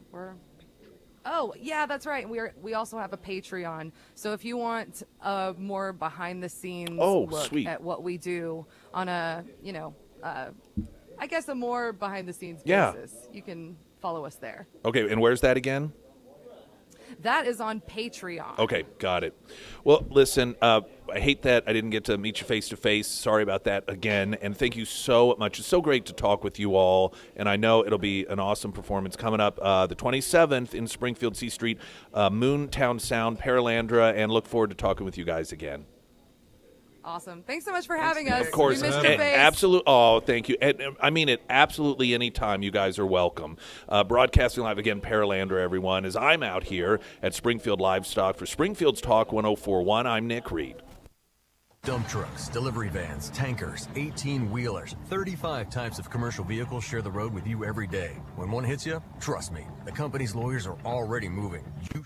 Oh, yeah, that's right. We also have a Patreon. So if you want a more behind the scenes look at what we do on a, I guess a more behind-the-scenes basis, you can follow us there. Okay, and where's that again? That is on Patreon. Okay, got it. Well, listen, I hate that I didn't get to meet you face-to-face. Sorry about that again, and thank you so much. It's so great to talk with you all, and I know it'll be an awesome performance coming up the 27th in Springfield, C Street, Moontown Sound, Paralandra, and look forward to talking with you guys again. Awesome. Thanks so much for having us. Of course. We missed your face. Absolutely. Oh, thank you. And I mean it absolutely anytime. You guys are welcome. Broadcasting live again, Paralandra, everyone, as I'm out here at Springfield Livestock for Springfield's Talk 104.1. I'm Nick Reed. Dump trucks, delivery vans, tankers, 18-wheelers, 35 types of commercial vehicles share the road with you every day. When one hits you, trust me, the company's lawyers are already moving. You